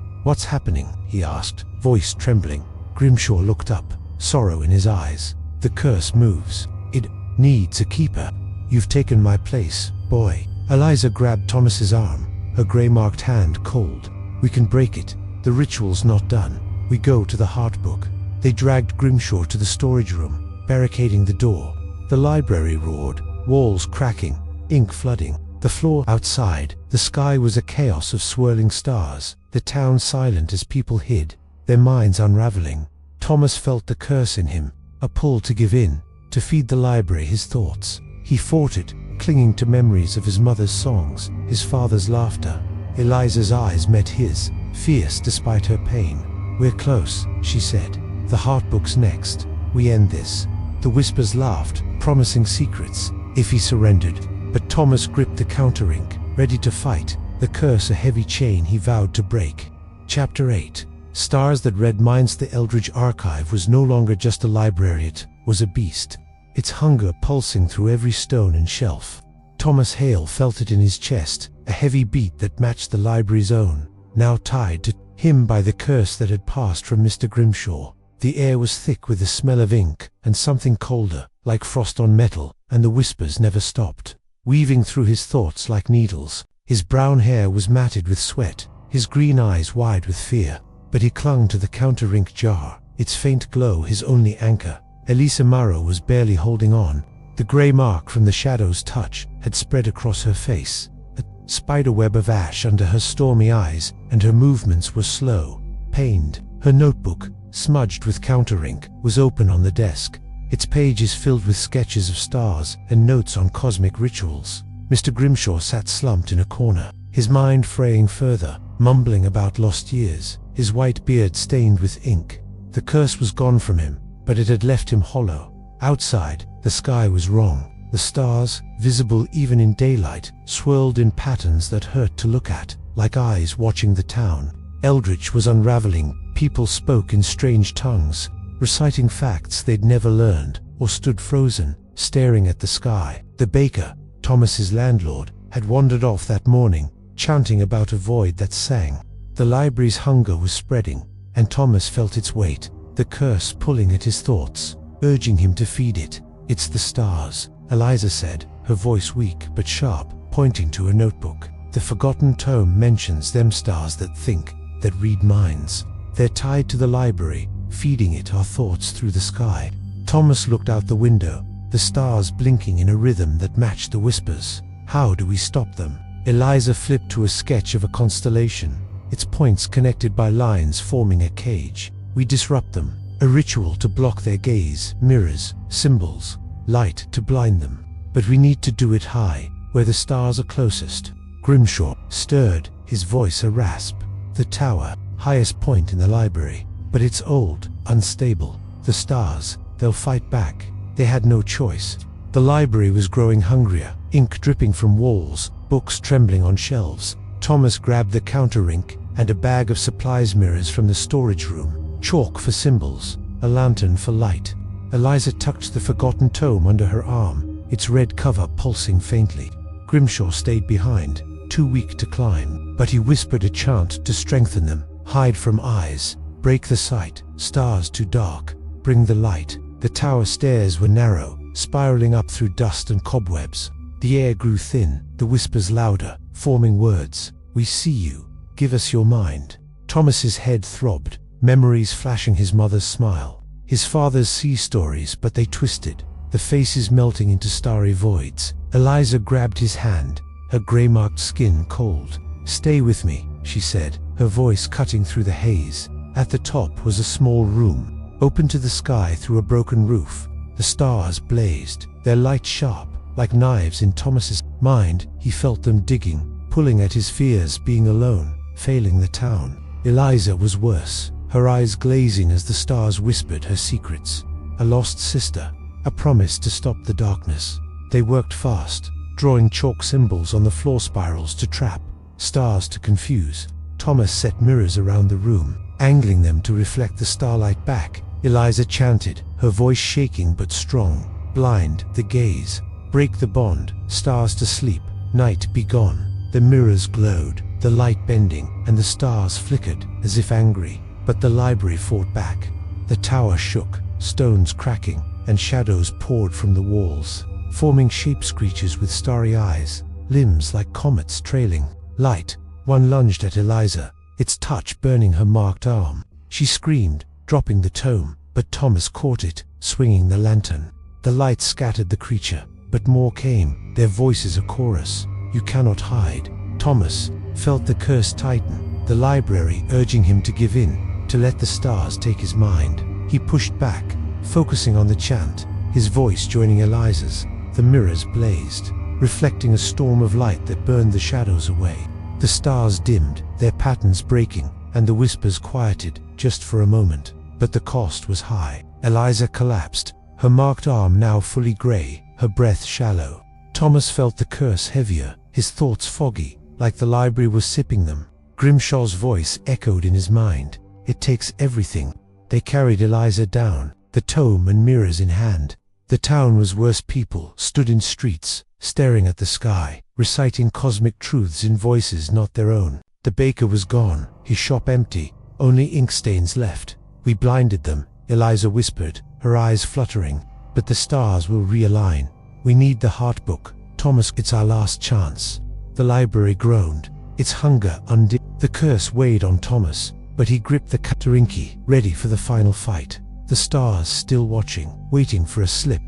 "What's happening?" he asked, voice trembling. Grimshaw looked up, sorrow in his eyes. "The curse moves. It needs a keeper. You've taken my place, boy." Eliza grabbed Thomas's arm, her grey-marked hand cold. "We can break it. The ritual's not done. We go to the heart book." They dragged Grimshaw to the storage room, barricading the door. The library roared, walls cracking, ink flooding. The floor outside, the sky was a chaos of swirling stars, the town silent as people hid, their minds unraveling. Thomas felt the curse in him, a pull to give in, to feed the library his thoughts. He fought it, clinging to memories of his mother's songs, his father's laughter. Eliza's eyes met his, fierce despite her pain. "We're close," she said. "The heart book's next. We end this." The whispers laughed, promising secrets, if he surrendered. But Thomas gripped the counter ink, ready to fight, the curse a heavy chain he vowed to break. Chapter 8. Stars that read minds. The Eldridge Archive was no longer just a library, it was a beast, its hunger pulsing through every stone and shelf. Thomas Hale felt it in his chest, a heavy beat that matched the library's own, now tied to him by the curse that had passed from Mr. Grimshaw. The air was thick with the smell of ink, and something colder, like frost on metal, and the whispers never stopped, weaving through his thoughts like needles. His brown hair was matted with sweat, his green eyes wide with fear. But he clung to the counter ink jar, its faint glow his only anchor. Eliza Marrow was barely holding on. The grey mark from the shadow's touch had spread across her face, a spiderweb of ash under her stormy eyes, and her movements were slow, pained. Her notebook, smudged with counter ink, was open on the desk, its pages filled with sketches of stars and notes on cosmic rituals. Mr. Grimshaw sat slumped in a corner, his mind fraying further, mumbling about lost years, his white beard stained with ink. The curse was gone from him, but it had left him hollow. Outside, the sky was wrong. The stars, visible even in daylight, swirled in patterns that hurt to look at, like eyes watching the town. Eldritch was unraveling. People spoke in strange tongues, reciting facts they'd never learned, or stood frozen, staring at the sky. The baker, Thomas's landlord, had wandered off that morning, chanting about a void that sang. The library's hunger was spreading, and Thomas felt its weight, the curse pulling at his thoughts, urging him to feed it. "It's the stars," Eliza said, her voice weak but sharp, pointing to a notebook. "The forgotten tome mentions them stars that think, that read minds. They're tied to the library, feeding it our thoughts through the sky." Thomas looked out the window, the stars blinking in a rhythm that matched the whispers. "How do we stop them?" Eliza flipped to a sketch of a constellation, its points connected by lines forming a cage. "We disrupt them, a ritual to block their gaze, mirrors, symbols, light to blind them. But we need to do it high, where the stars are closest." Grimshaw stirred, his voice a rasp. "The tower, highest point in the library. But it's old, unstable. The stars, they'll fight back." They had no choice. The library was growing hungrier, ink dripping from walls, books trembling on shelves. Thomas grabbed the counter ink and a bag of supplies, mirrors from the storage room, chalk for symbols, a lantern for light. Eliza tucked the forgotten tome under her arm, its red cover pulsing faintly. Grimshaw stayed behind, too weak to climb, but he whispered a chant to strengthen them. "Hide from eyes, break the sight, stars too dark, bring the light." The tower stairs were narrow, spiraling up through dust and cobwebs. The air grew thin, the whispers louder, forming words. "We see you, give us your mind." Thomas's head throbbed, memories flashing his mother's smile, his father's sea stories, but they twisted, the faces melting into starry voids. Eliza grabbed his hand, her grey-marked skin cold. "Stay with me," she said, her voice cutting through the haze. At the top was a small room, open to the sky through a broken roof. The stars blazed, their light sharp, like knives in Thomas's mind. He felt them digging, pulling at his fears, being alone, failing the town. Eliza was worse, her eyes glazing as the stars whispered her secrets. A lost sister, a promise to stop the darkness. They worked fast, drawing chalk symbols on the floor, spirals to trap, stars to confuse. Thomas set mirrors around the room, angling them to reflect the starlight back. Eliza chanted, her voice shaking but strong. Blind the gaze, break the bond, stars to sleep, night be gone. The mirrors glowed, the light bending, and the stars flickered, as if angry. But the library fought back. The tower shook, stones cracking, and shadows poured from the walls, forming shapes, creatures with starry eyes, limbs like comets trailing light. One lunged at Eliza, its touch burning her marked arm. She screamed, dropping the tome, but Thomas caught it, swinging the lantern. The light scattered the creature, but more came, their voices a chorus. You cannot hide. Thomas felt the curse tighten, the library urging him to give in, to let the stars take his mind. He pushed back, focusing on the chant, his voice joining Eliza's. The mirrors blazed, reflecting a storm of light that burned the shadows away. The stars dimmed, their patterns breaking, and the whispers quieted, just for a moment. But the cost was high. Eliza collapsed, her marked arm now fully grey, her breath shallow. Thomas felt the curse heavier, his thoughts foggy, like the library was sipping them. Grimshaw's voice echoed in his mind. It takes everything. They carried Eliza down, the tome and mirrors in hand. The town was worse. People stood in streets, staring at the sky, reciting cosmic truths in voices not their own. The baker was gone, his shop empty, only ink stains left. We blinded them, Eliza whispered, her eyes fluttering. But the stars will realign. We need the heart book. Thomas, it's our last chance. The library groaned, its hunger undid. The curse weighed on Thomas, but he gripped the Katarinki, ready for the final fight. The stars still watching, waiting for a slip.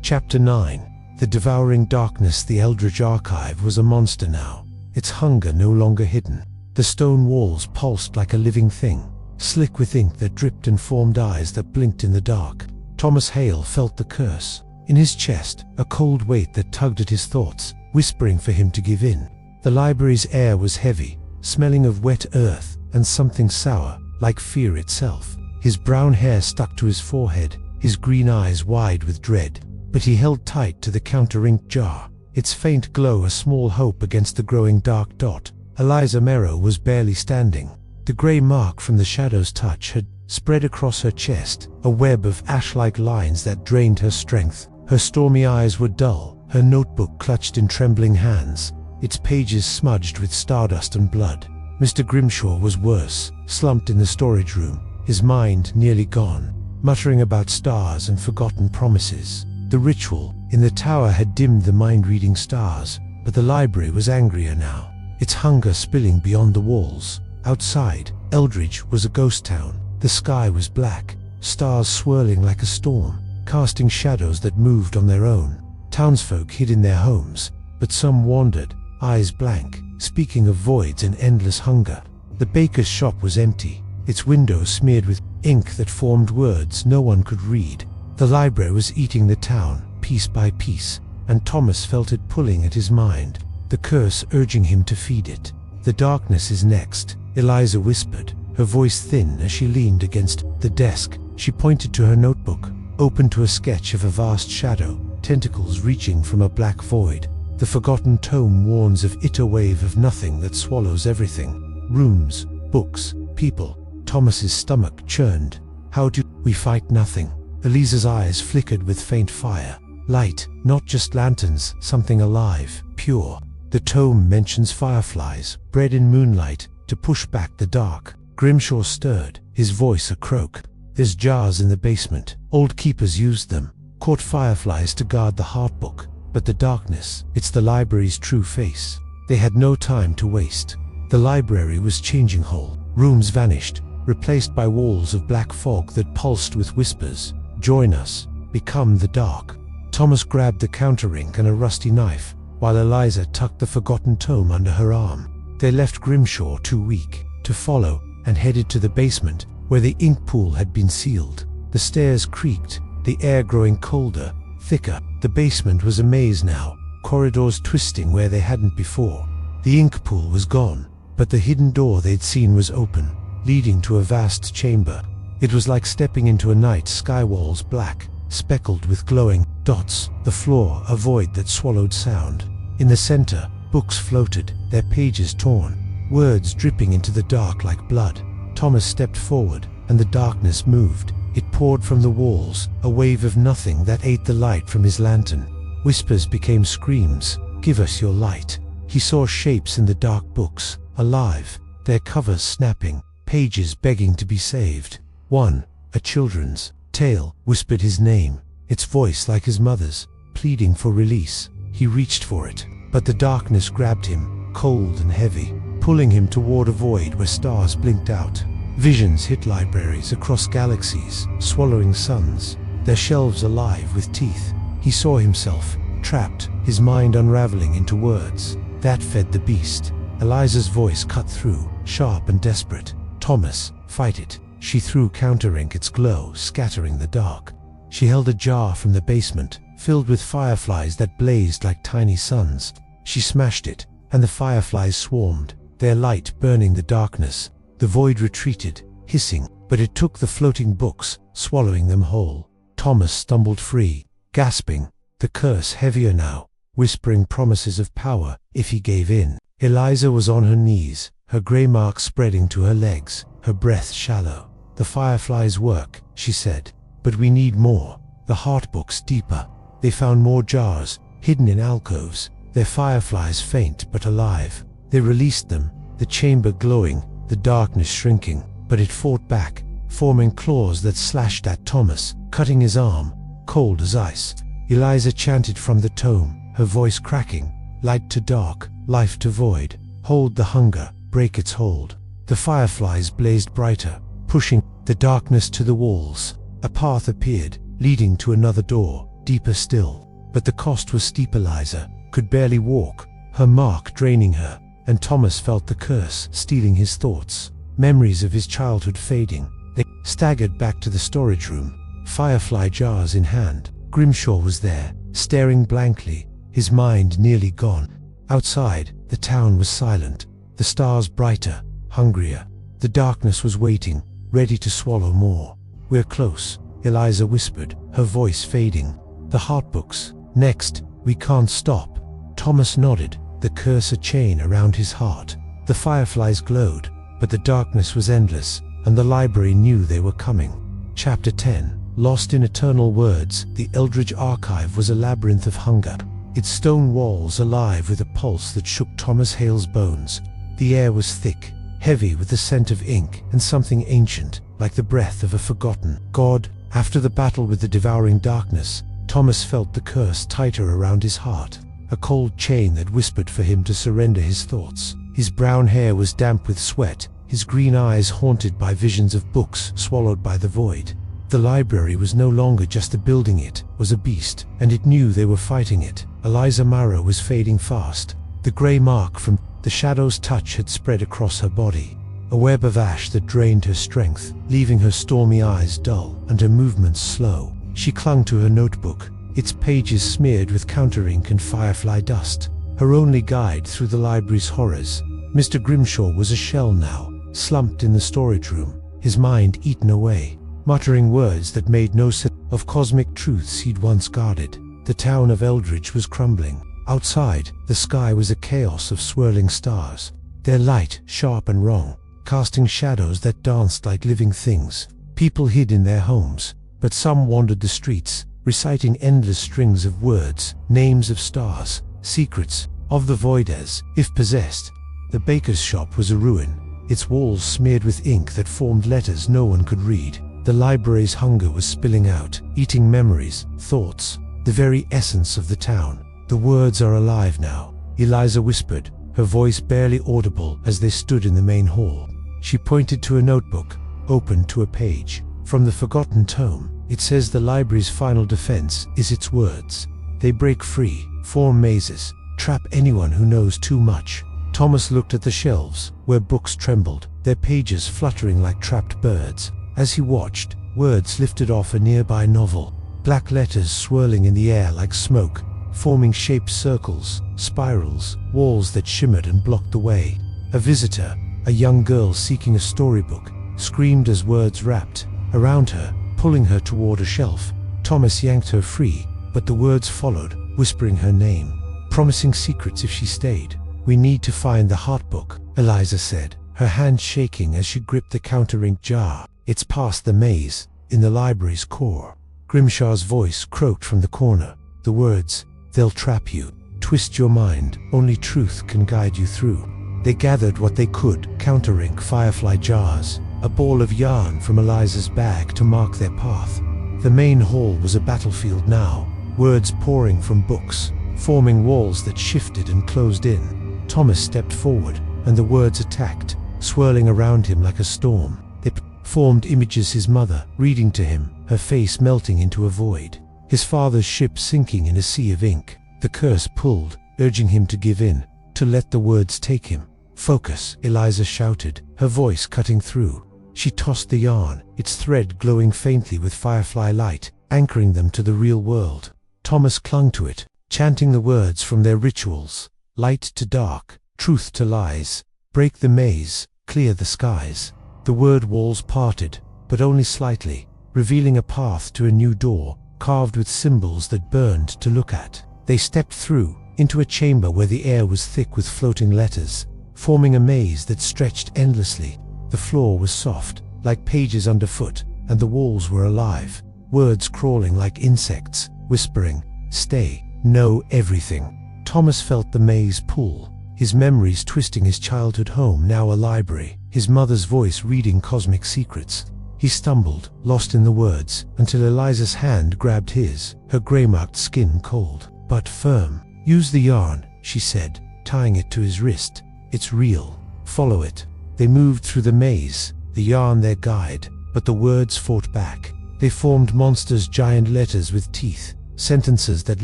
Chapter 9. The devouring darkness. The Eldridge Archive was a monster now, its hunger no longer hidden. The stone walls pulsed like a living thing, slick with ink that dripped and formed eyes that blinked in the dark. Thomas Hale felt the curse. In his chest, a cold weight that tugged at his thoughts, whispering for him to give in. The library's air was heavy, smelling of wet earth and something sour, like fear itself. His brown hair stuck to his forehead, his green eyes wide with dread. But he held tight to the counter-ink jar, its faint glow a small hope against the growing dark dot. Eliza Marrow was barely standing. The grey mark from the shadow's touch had spread across her chest, a web of ash-like lines that drained her strength. Her stormy eyes were dull, her notebook clutched in trembling hands, its pages smudged with stardust and blood. Mr. Grimshaw was worse, slumped in the storage room, his mind nearly gone, muttering about stars and forgotten promises. The ritual in the tower had dimmed the mind-reading stars, but the library was angrier now, its hunger spilling beyond the walls. Outside, Eldridge was a ghost town. The sky was black, stars swirling like a storm, casting shadows that moved on their own. Townsfolk hid in their homes, but some wandered, eyes blank, speaking of voids and endless hunger. The baker's shop was empty, its windows smeared with ink that formed words no one could read. The library was eating the town, piece by piece, and Thomas felt it pulling at his mind, the curse urging him to feed it. The darkness is next, Eliza whispered, her voice thin as she leaned against the desk. She pointed to her notebook, open to a sketch of a vast shadow, tentacles reaching from a black void. The forgotten tome warns of it, a wave of nothing that swallows everything. Rooms, books, people. Thomas's stomach churned. How do we fight nothing? Eliza's eyes flickered with faint fire. Light, not just lanterns, something alive, pure. The tome mentions fireflies, bred in moonlight, to push back the dark. Grimshaw stirred, his voice a croak. There's jars in the basement. Old keepers used them, caught fireflies to guard the heart book. But the darkness, it's the library's true face. They had no time to waste. The library was changing whole. Rooms vanished, replaced by walls of black fog that pulsed with whispers. Join us, become the dark. Thomas grabbed the counter-ink and a rusty knife, while Eliza tucked the forgotten tome under her arm. They left Grimshaw too weak to follow and headed to the basement, where the ink pool had been sealed. The stairs creaked, the air growing colder, thicker. The basement was a maze now, corridors twisting where they hadn't before. The ink pool was gone, but the hidden door they'd seen was open, leading to a vast chamber. It was like stepping into a night sky, walls black, speckled with glowing dots, the floor a void that swallowed sound. In the center, books floated, their pages torn, words dripping into the dark like blood. Thomas stepped forward, and the darkness moved. It poured from the walls, a wave of nothing that ate the light from his lantern. Whispers became screams. "Give us your light." He saw shapes in the dark books, alive, their covers snapping, pages begging to be saved. One, a children's tale, whispered his name, its voice like his mother's, pleading for release. He reached for it, but the darkness grabbed him, cold and heavy, pulling him toward a void where stars blinked out. Visions hit libraries across galaxies, swallowing suns, their shelves alive with teeth. He saw himself, trapped, his mind unraveling into words. That fed the beast. Eliza's voice cut through, sharp and desperate. "Thomas, fight it." She threw counter ink, its glow scattering the dark. She held a jar from the basement, filled with fireflies that blazed like tiny suns. She smashed it, and the fireflies swarmed, their light burning the darkness. The void retreated, hissing, but it took the floating books, swallowing them whole. Thomas stumbled free, gasping, the curse heavier now, whispering promises of power if he gave in. Eliza was on her knees, her grey mark spreading to her legs, her breath shallow. "The fireflies work," she said, "but we need more." The heart books deeper. They found more jars, hidden in alcoves, their fireflies faint but alive. They released them, the chamber glowing, the darkness shrinking, but it fought back, forming claws that slashed at Thomas, cutting his arm, cold as ice. Eliza chanted from the tome, her voice cracking, "Light to dark, life to void, hold the hunger, break its hold." The fireflies blazed brighter, pushing the darkness to the walls. A path appeared, leading to another door, deeper still. But the cost was steep. Eliza could barely walk, her mark draining her, and Thomas felt the curse stealing his thoughts, memories of his childhood fading. They staggered back to the storage room, firefly jars in hand. Grimshaw was there, staring blankly, his mind nearly gone. Outside, the town was silent, the stars brighter, hungrier. The darkness was waiting, ready to swallow more. "We're close," Eliza whispered, her voice fading. "The heart books. Next, we can't stop." Thomas nodded, the curse a chain around his heart. The fireflies glowed, but the darkness was endless, and the library knew they were coming. Chapter 10. Lost in eternal words, the Eldridge Archive was a labyrinth of hunger, its stone walls alive with a pulse that shook Thomas Hale's bones. The air was thick, heavy with the scent of ink and something ancient, like the breath of a forgotten god. After the battle with the devouring darkness, Thomas felt the curse tighter around his heart, a cold chain that whispered for him to surrender his thoughts. His brown hair was damp with sweat, his green eyes haunted by visions of books swallowed by the void. The library was no longer just a building, it was a beast, and it knew they were fighting it. Eliza Marrow was fading fast. The grey mark from the shadow's touch had spread across her body, a web of ash that drained her strength, leaving her stormy eyes dull and her movements slow. She clung to her notebook, its pages smeared with counter ink and firefly dust, her only guide through the library's horrors. Mr. Grimshaw was a shell now, slumped in the storage room, his mind eaten away, muttering words that made no sense of cosmic truths he'd once guarded. The town of Eldridge was crumbling. Outside, the sky was a chaos of swirling stars, their light sharp and wrong, casting shadows that danced like living things. People hid in their homes, but some wandered the streets, reciting endless strings of words, names of stars, secrets of the void as if possessed. The baker's shop was a ruin, its walls smeared with ink that formed letters no one could read. The library's hunger was spilling out, eating memories, thoughts, the very essence of the town. "The words are alive now," Eliza whispered, her voice barely audible as they stood in the main hall. She pointed to a notebook, opened to a page. From the forgotten tome, it says the library's final defense is its words. They break free, form mazes, trap anyone who knows too much. Thomas looked at the shelves, where books trembled, their pages fluttering like trapped birds. As he watched, words lifted off a nearby novel, black letters swirling in the air like smoke, forming shaped circles, spirals, walls that shimmered and blocked the way. A visitor, a young girl seeking a storybook, screamed as words wrapped around her, pulling her toward a shelf. Thomas yanked her free, but the words followed, whispering her name, promising secrets if she stayed. "We need to find the heart book," Eliza said, her hand shaking as she gripped the counter-ink jar. "It's past the maze, in the library's core." Grimshaw's voice croaked from the corner. The words, "They'll trap you. Twist your mind. Only truth can guide you through." They gathered what they could, counter-ink, firefly jars, a ball of yarn from Eliza's bag to mark their path. The main hall was a battlefield now, words pouring from books, forming walls that shifted and closed in. Thomas stepped forward, and the words attacked, swirling around him like a storm. They formed images: his mother, reading to him, her face melting into a void. His father's ship sinking in a sea of ink. The curse pulled, urging him to give in, to let the words take him. "Focus," Eliza shouted, her voice cutting through. She tossed the yarn, its thread glowing faintly with firefly light, anchoring them to the real world. Thomas clung to it, chanting the words from their rituals. Light to dark, truth to lies, break the maze, clear the skies. The word walls parted, but only slightly, revealing a path to a new door, carved with symbols that burned to look at. They stepped through, into a chamber where the air was thick with floating letters, forming a maze that stretched endlessly. The floor was soft, like pages underfoot, and the walls were alive, words crawling like insects, whispering, "Stay, know everything." Thomas felt the maze pull, his memories twisting his childhood home, now a library, his mother's voice reading cosmic secrets. He stumbled, lost in the words, until Eliza's hand grabbed his, her grey-marked skin cold, but firm. "Use the yarn," she said, tying it to his wrist. "It's real. Follow it." They moved through the maze, the yarn their guide, but the words fought back. They formed monsters, giant letters with teeth, sentences that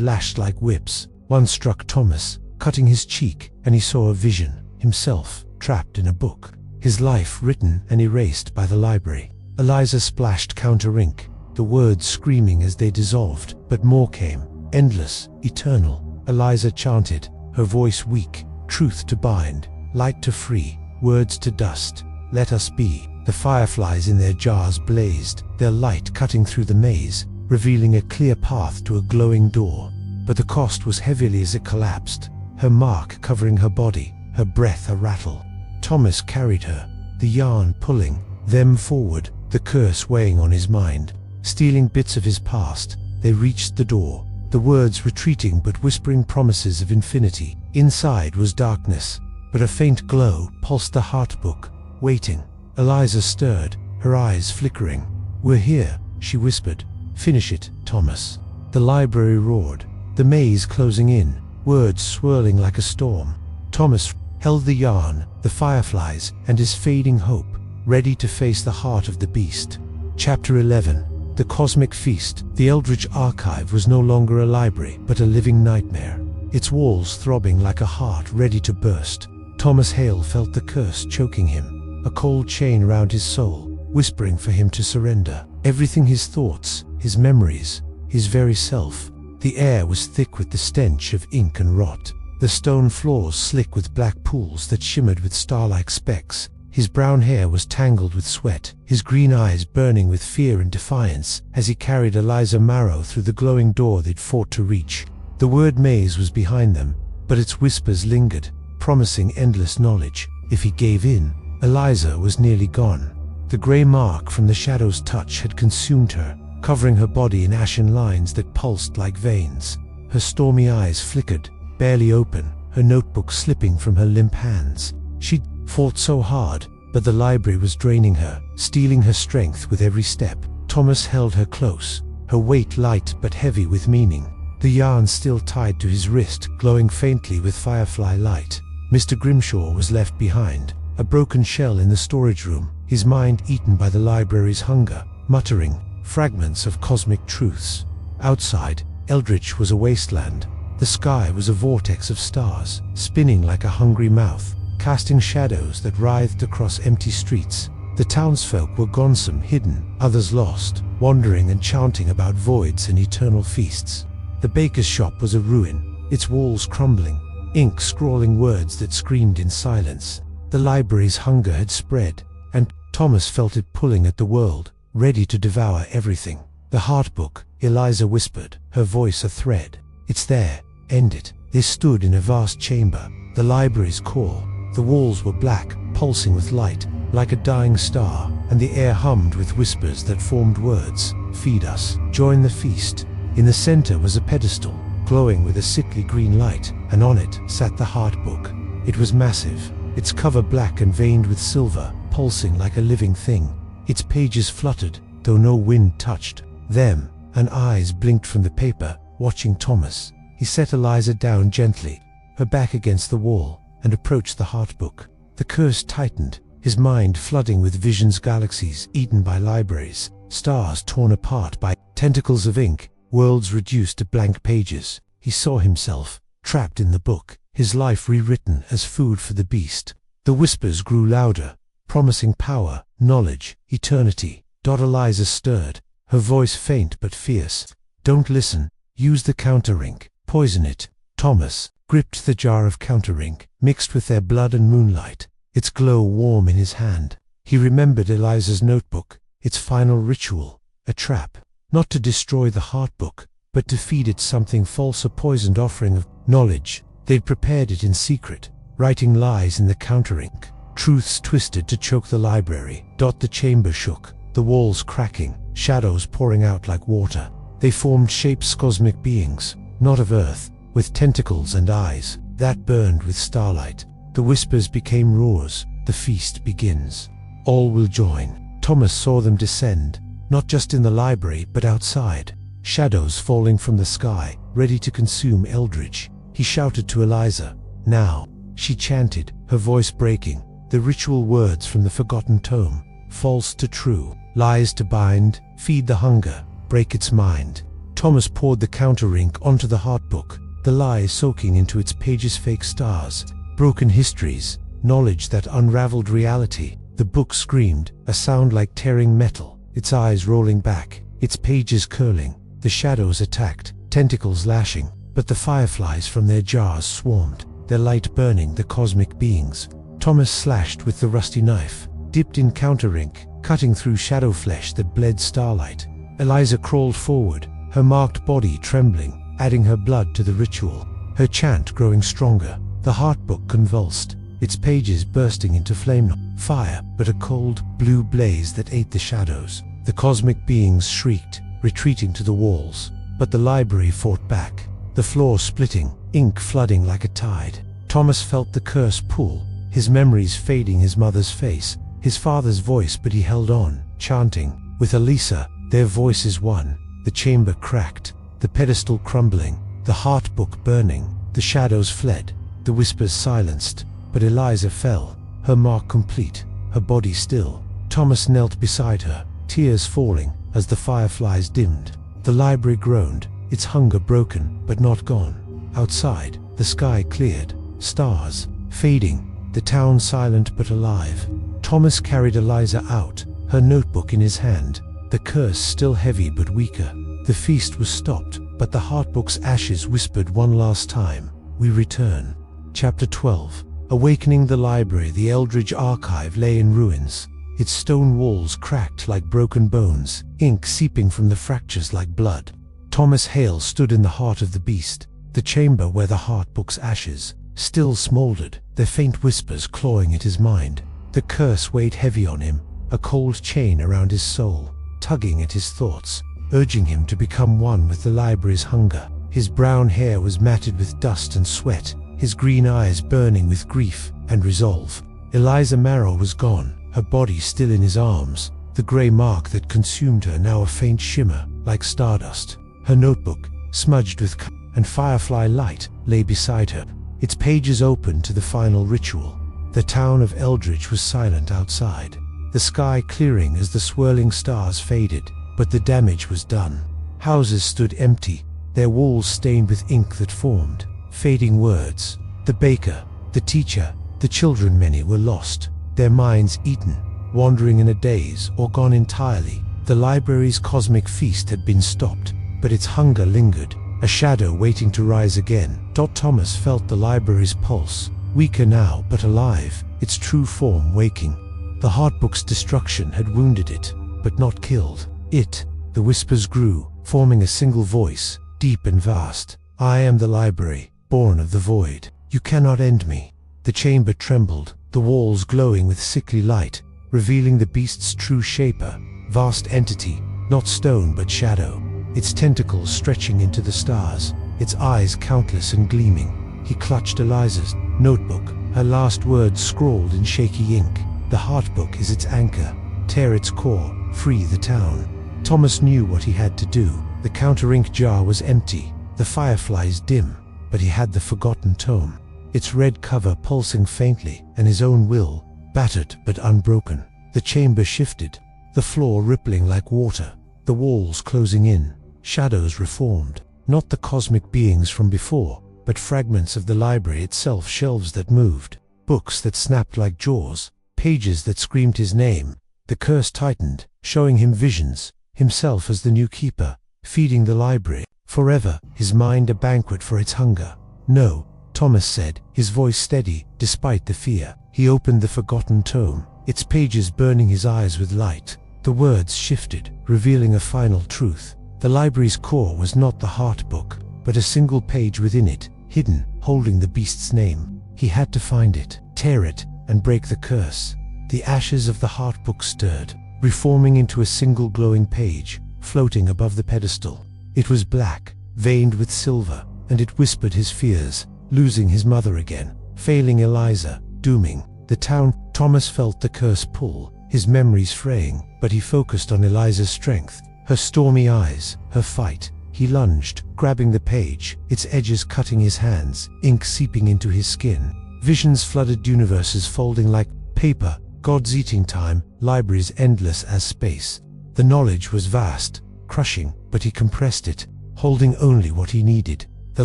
lashed like whips. One struck Thomas, cutting his cheek, and he saw a vision, himself, trapped in a book, his life written and erased by the library. Eliza splashed counter-ink, the words screaming as they dissolved, but more came, endless, eternal. Eliza chanted, her voice weak, "Truth to bind, light to free, words to dust, let us be." The fireflies in their jars blazed, their light cutting through the maze, revealing a clear path to a glowing door. But the cost was heavy as it collapsed, her mark covering her body, her breath a rattle. Thomas carried her, the yarn pulling them forward, the curse weighing on his mind, stealing bits of his past. They reached the door, the words retreating but whispering promises of infinity. Inside was darkness, but a faint glow pulsed the heart book, waiting. Eliza stirred, her eyes flickering. "We're here," she whispered. "Finish it, Thomas." The library roared, the maze closing in, words swirling like a storm. Thomas held the yarn, the fireflies, and his fading hope, ready to face the heart of the beast. Chapter 11. The Cosmic Feast. The Eldridge Archive was no longer a library, but a living nightmare, its walls throbbing like a heart ready to burst. Thomas Hale felt the curse choking him, a cold chain round his soul, whispering for him to surrender. Everything, his thoughts, his memories, his very self. The air was thick with the stench of ink and rot, the stone floors slick with black pools that shimmered with star-like specks. His brown hair was tangled with sweat, his green eyes burning with fear and defiance as he carried Eliza Marrow through the glowing door they'd fought to reach. The word maze was behind them, but its whispers lingered, promising endless knowledge. If he gave in, Eliza was nearly gone. The grey mark from the shadow's touch had consumed her, covering her body in ashen lines that pulsed like veins. Her stormy eyes flickered, barely open, her notebook slipping from her limp hands. She'd fought so hard, but the library was draining her, stealing her strength with every step. Thomas held her close, her weight light but heavy with meaning, the yarn still tied to his wrist, glowing faintly with firefly light. Mr. Grimshaw was left behind, a broken shell in the storage room, his mind eaten by the library's hunger, muttering fragments of cosmic truths. Outside, Eldritch was a wasteland. The sky was a vortex of stars, spinning like a hungry mouth. casting shadows that writhed across empty streets. The townsfolk were gone, some hidden, others lost, wandering and chanting about voids and eternal feasts. The baker's shop was a ruin, its walls crumbling, ink scrawling words that screamed in silence. The library's hunger had spread, and Thomas felt it pulling at the world, ready to devour everything. "The heart book," Eliza whispered, her voice a thread. "It's there. End it." They stood in a vast chamber, the library's core. The walls were black, pulsing with light, like a dying star, and the air hummed with whispers that formed words. "Feed us. Join the feast." In the center was a pedestal, glowing with a sickly green light, and on it sat the heart book. It was massive, its cover black and veined with silver, pulsing like a living thing. Its pages fluttered, though no wind touched them, and eyes blinked from the paper, watching Thomas. He set Eliza down gently, her back against the wall, and approached the heart book. The curse tightened, his mind flooding with visions, galaxies eaten by libraries, stars torn apart by tentacles of ink, worlds reduced to blank pages. He saw himself, trapped in the book, his life rewritten as food for the beast. The whispers grew louder, promising power, knowledge, eternity. Eliza stirred, her voice faint but fierce. "Don't listen. Use the counter ink. Poison it." Thomas gripped the jar of counter ink, mixed with their blood and moonlight, its glow warm in his hand. He remembered Eliza's notebook, its final ritual, a trap, not to destroy the heart book, but to feed it something false, a poisoned offering of knowledge. They'd prepared it in secret, writing lies in the counter ink, truths twisted to choke the library. The chamber shook, the walls cracking, shadows pouring out like water. They formed shapes, cosmic beings, not of earth, with tentacles and eyes that burned with starlight. The whispers became roars. "The feast begins. All will join." Thomas saw them descend, not just in the library but outside, shadows falling from the sky, ready to consume Eldridge. He shouted to Eliza, "Now." She chanted, her voice breaking, the ritual words from the forgotten tome. False to true, lies to bind, feed the hunger, break its mind. Thomas poured the counter ink onto the heart book, the lies soaking into its pages, fake stars, broken histories, knowledge that unraveled reality. The book screamed, a sound like tearing metal, its eyes rolling back, its pages curling. The shadows attacked, tentacles lashing, but the fireflies from their jars swarmed, their light burning the cosmic beings. Thomas slashed with the rusty knife, dipped in counter ink, cutting through shadow flesh that bled starlight. Eliza crawled forward, her marked body trembling, adding her blood to the ritual, her chant growing stronger. The heart book convulsed, its pages bursting into flame, not fire, but a cold, blue blaze that ate the shadows. The cosmic beings shrieked, retreating to the walls, but the library fought back, the floor splitting, ink flooding like a tide. Thomas felt the curse pull, his memories fading, his mother's face, his father's voice, but he held on, chanting, with Eliza, their voices one. The chamber cracked, the pedestal crumbling, the heart book burning. The shadows fled, the whispers silenced, but Eliza fell, her mark complete, her body still. Thomas knelt beside her, tears falling as the fireflies dimmed. The library groaned, its hunger broken but not gone. Outside, the sky cleared, stars fading, the town silent but alive. Thomas carried Eliza out, her notebook in his hand, the curse still heavy but weaker. The feast was stopped, but the heartbook's ashes whispered one last time, "We return." Chapter 12. Awakening the library. The Eldridge Archive lay in ruins, its stone walls cracked like broken bones, ink seeping from the fractures like blood. Thomas Hale stood in the heart of the beast, the chamber where the heartbook's ashes still smoldered, their faint whispers clawing at his mind. The curse weighed heavy on him, a cold chain around his soul, tugging at his thoughts, urging him to become one with the library's hunger. His brown hair was matted with dust and sweat, his green eyes burning with grief and resolve. Eliza Marrow was gone, her body still in his arms, the grey mark that consumed her now a faint shimmer, like stardust. Her notebook, smudged with and firefly light, lay beside her, its pages open to the final ritual. The town of Eldritch was silent outside, the sky clearing as the swirling stars faded, but the damage was done. Houses stood empty, their walls stained with ink that formed fading words. The baker, the teacher, The children, many were lost, their minds eaten, wandering in a daze or gone entirely. The library's cosmic feast had been stopped, but its hunger lingered, a shadow waiting to rise again. Thomas felt the library's pulse, weaker now but alive, its true form waking. The heart book's destruction had wounded it, but not killed it. The whispers grew, forming a single voice, deep and vast. I am the library, born of the void. You cannot end me. The chamber trembled, the walls glowing with sickly light, revealing the beast's true shaper, vast entity, not stone but shadow, its tentacles stretching into the stars, its eyes countless and gleaming. He clutched Eliza's notebook, her last words scrawled in shaky ink. The heart book is its anchor. Tear its core, free the town. Thomas knew what he had to do. The counter-ink jar was empty, the fireflies dim, but he had the forgotten tome, its red cover pulsing faintly, and his own will, battered but unbroken. The chamber shifted, the floor rippling like water, the walls closing in, shadows reformed, not the cosmic beings from before, but fragments of the library itself, shelves that moved, books that snapped like jaws, pages that screamed his name. The curse tightened, showing him visions, himself as the new keeper, feeding the library, forever, his mind a banquet for its hunger. No, Thomas said, his voice steady, despite the fear. He opened the forgotten tome, its pages burning his eyes with light. The words shifted, revealing a final truth. The library's core was not the heart book, but a single page within it, hidden, holding the beast's name. He had to find it, tear it, and break the curse. The ashes of the heart book stirred, reforming into a single glowing page, floating above the pedestal. It was black, veined with silver, and it whispered his fears, losing his mother again, failing Eliza, dooming the town. Thomas felt the curse pull, his memories fraying, but he focused on Eliza's strength, her stormy eyes, her fight. He lunged, grabbing the page, its edges cutting his hands, ink seeping into his skin. Visions flooded, universes folding like paper, gods eating time, libraries endless as space. The knowledge was vast, crushing, but he compressed it, holding only what he needed. The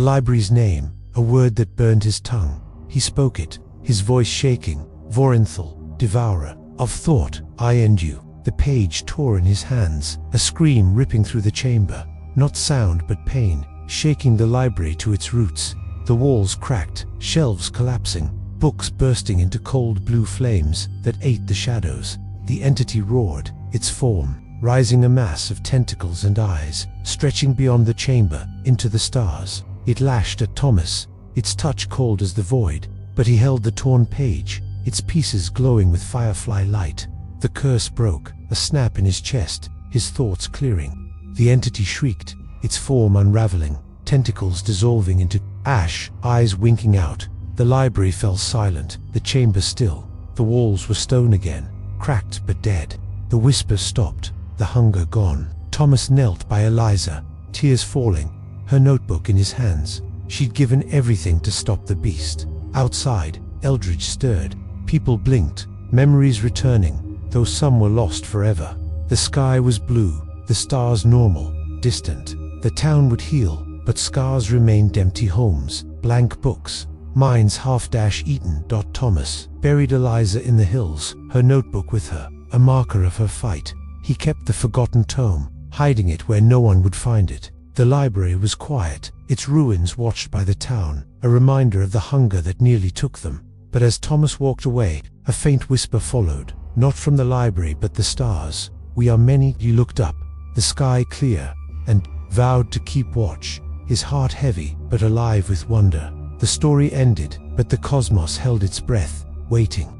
library's name, a word that burned his tongue. He spoke it, his voice shaking. Vorenthal, devourer of thought, I end you. The page tore in his hands, a scream ripping through the chamber. Not sound but pain, shaking the library to its roots. The walls cracked, shelves collapsing, books bursting into cold blue flames that ate the shadows. The entity roared, its form, rising a mass of tentacles and eyes, stretching beyond the chamber, into the stars. It lashed at Thomas, its touch cold as the void, but he held the torn page, its pieces glowing with firefly light. The curse broke, a snap in his chest, his thoughts clearing. The entity shrieked, its form unraveling, tentacles dissolving into ash, eyes winking out. The library fell silent, the chamber still. The walls were stone again, cracked but dead. The whispers stopped, the hunger gone. Thomas knelt by Eliza, tears falling, her notebook in his hands. She'd given everything to stop the beast. Outside, Eldridge stirred. People blinked, memories returning, though some were lost forever. The sky was blue, the stars normal, distant. The town would heal, but scars remained. Empty homes, blank books, minds half-eaten. Thomas buried Eliza in the hills, her notebook with her, a marker of her fight. He kept the forgotten tome, hiding it where no one would find it. The library was quiet, its ruins watched by the town, a reminder of the hunger that nearly took them. But as Thomas walked away, a faint whisper followed, not from the library but the stars. We are many. He looked up, the sky clear, and vowed to keep watch, his heart heavy but alive with wonder. The story ended, but the cosmos held its breath, waiting.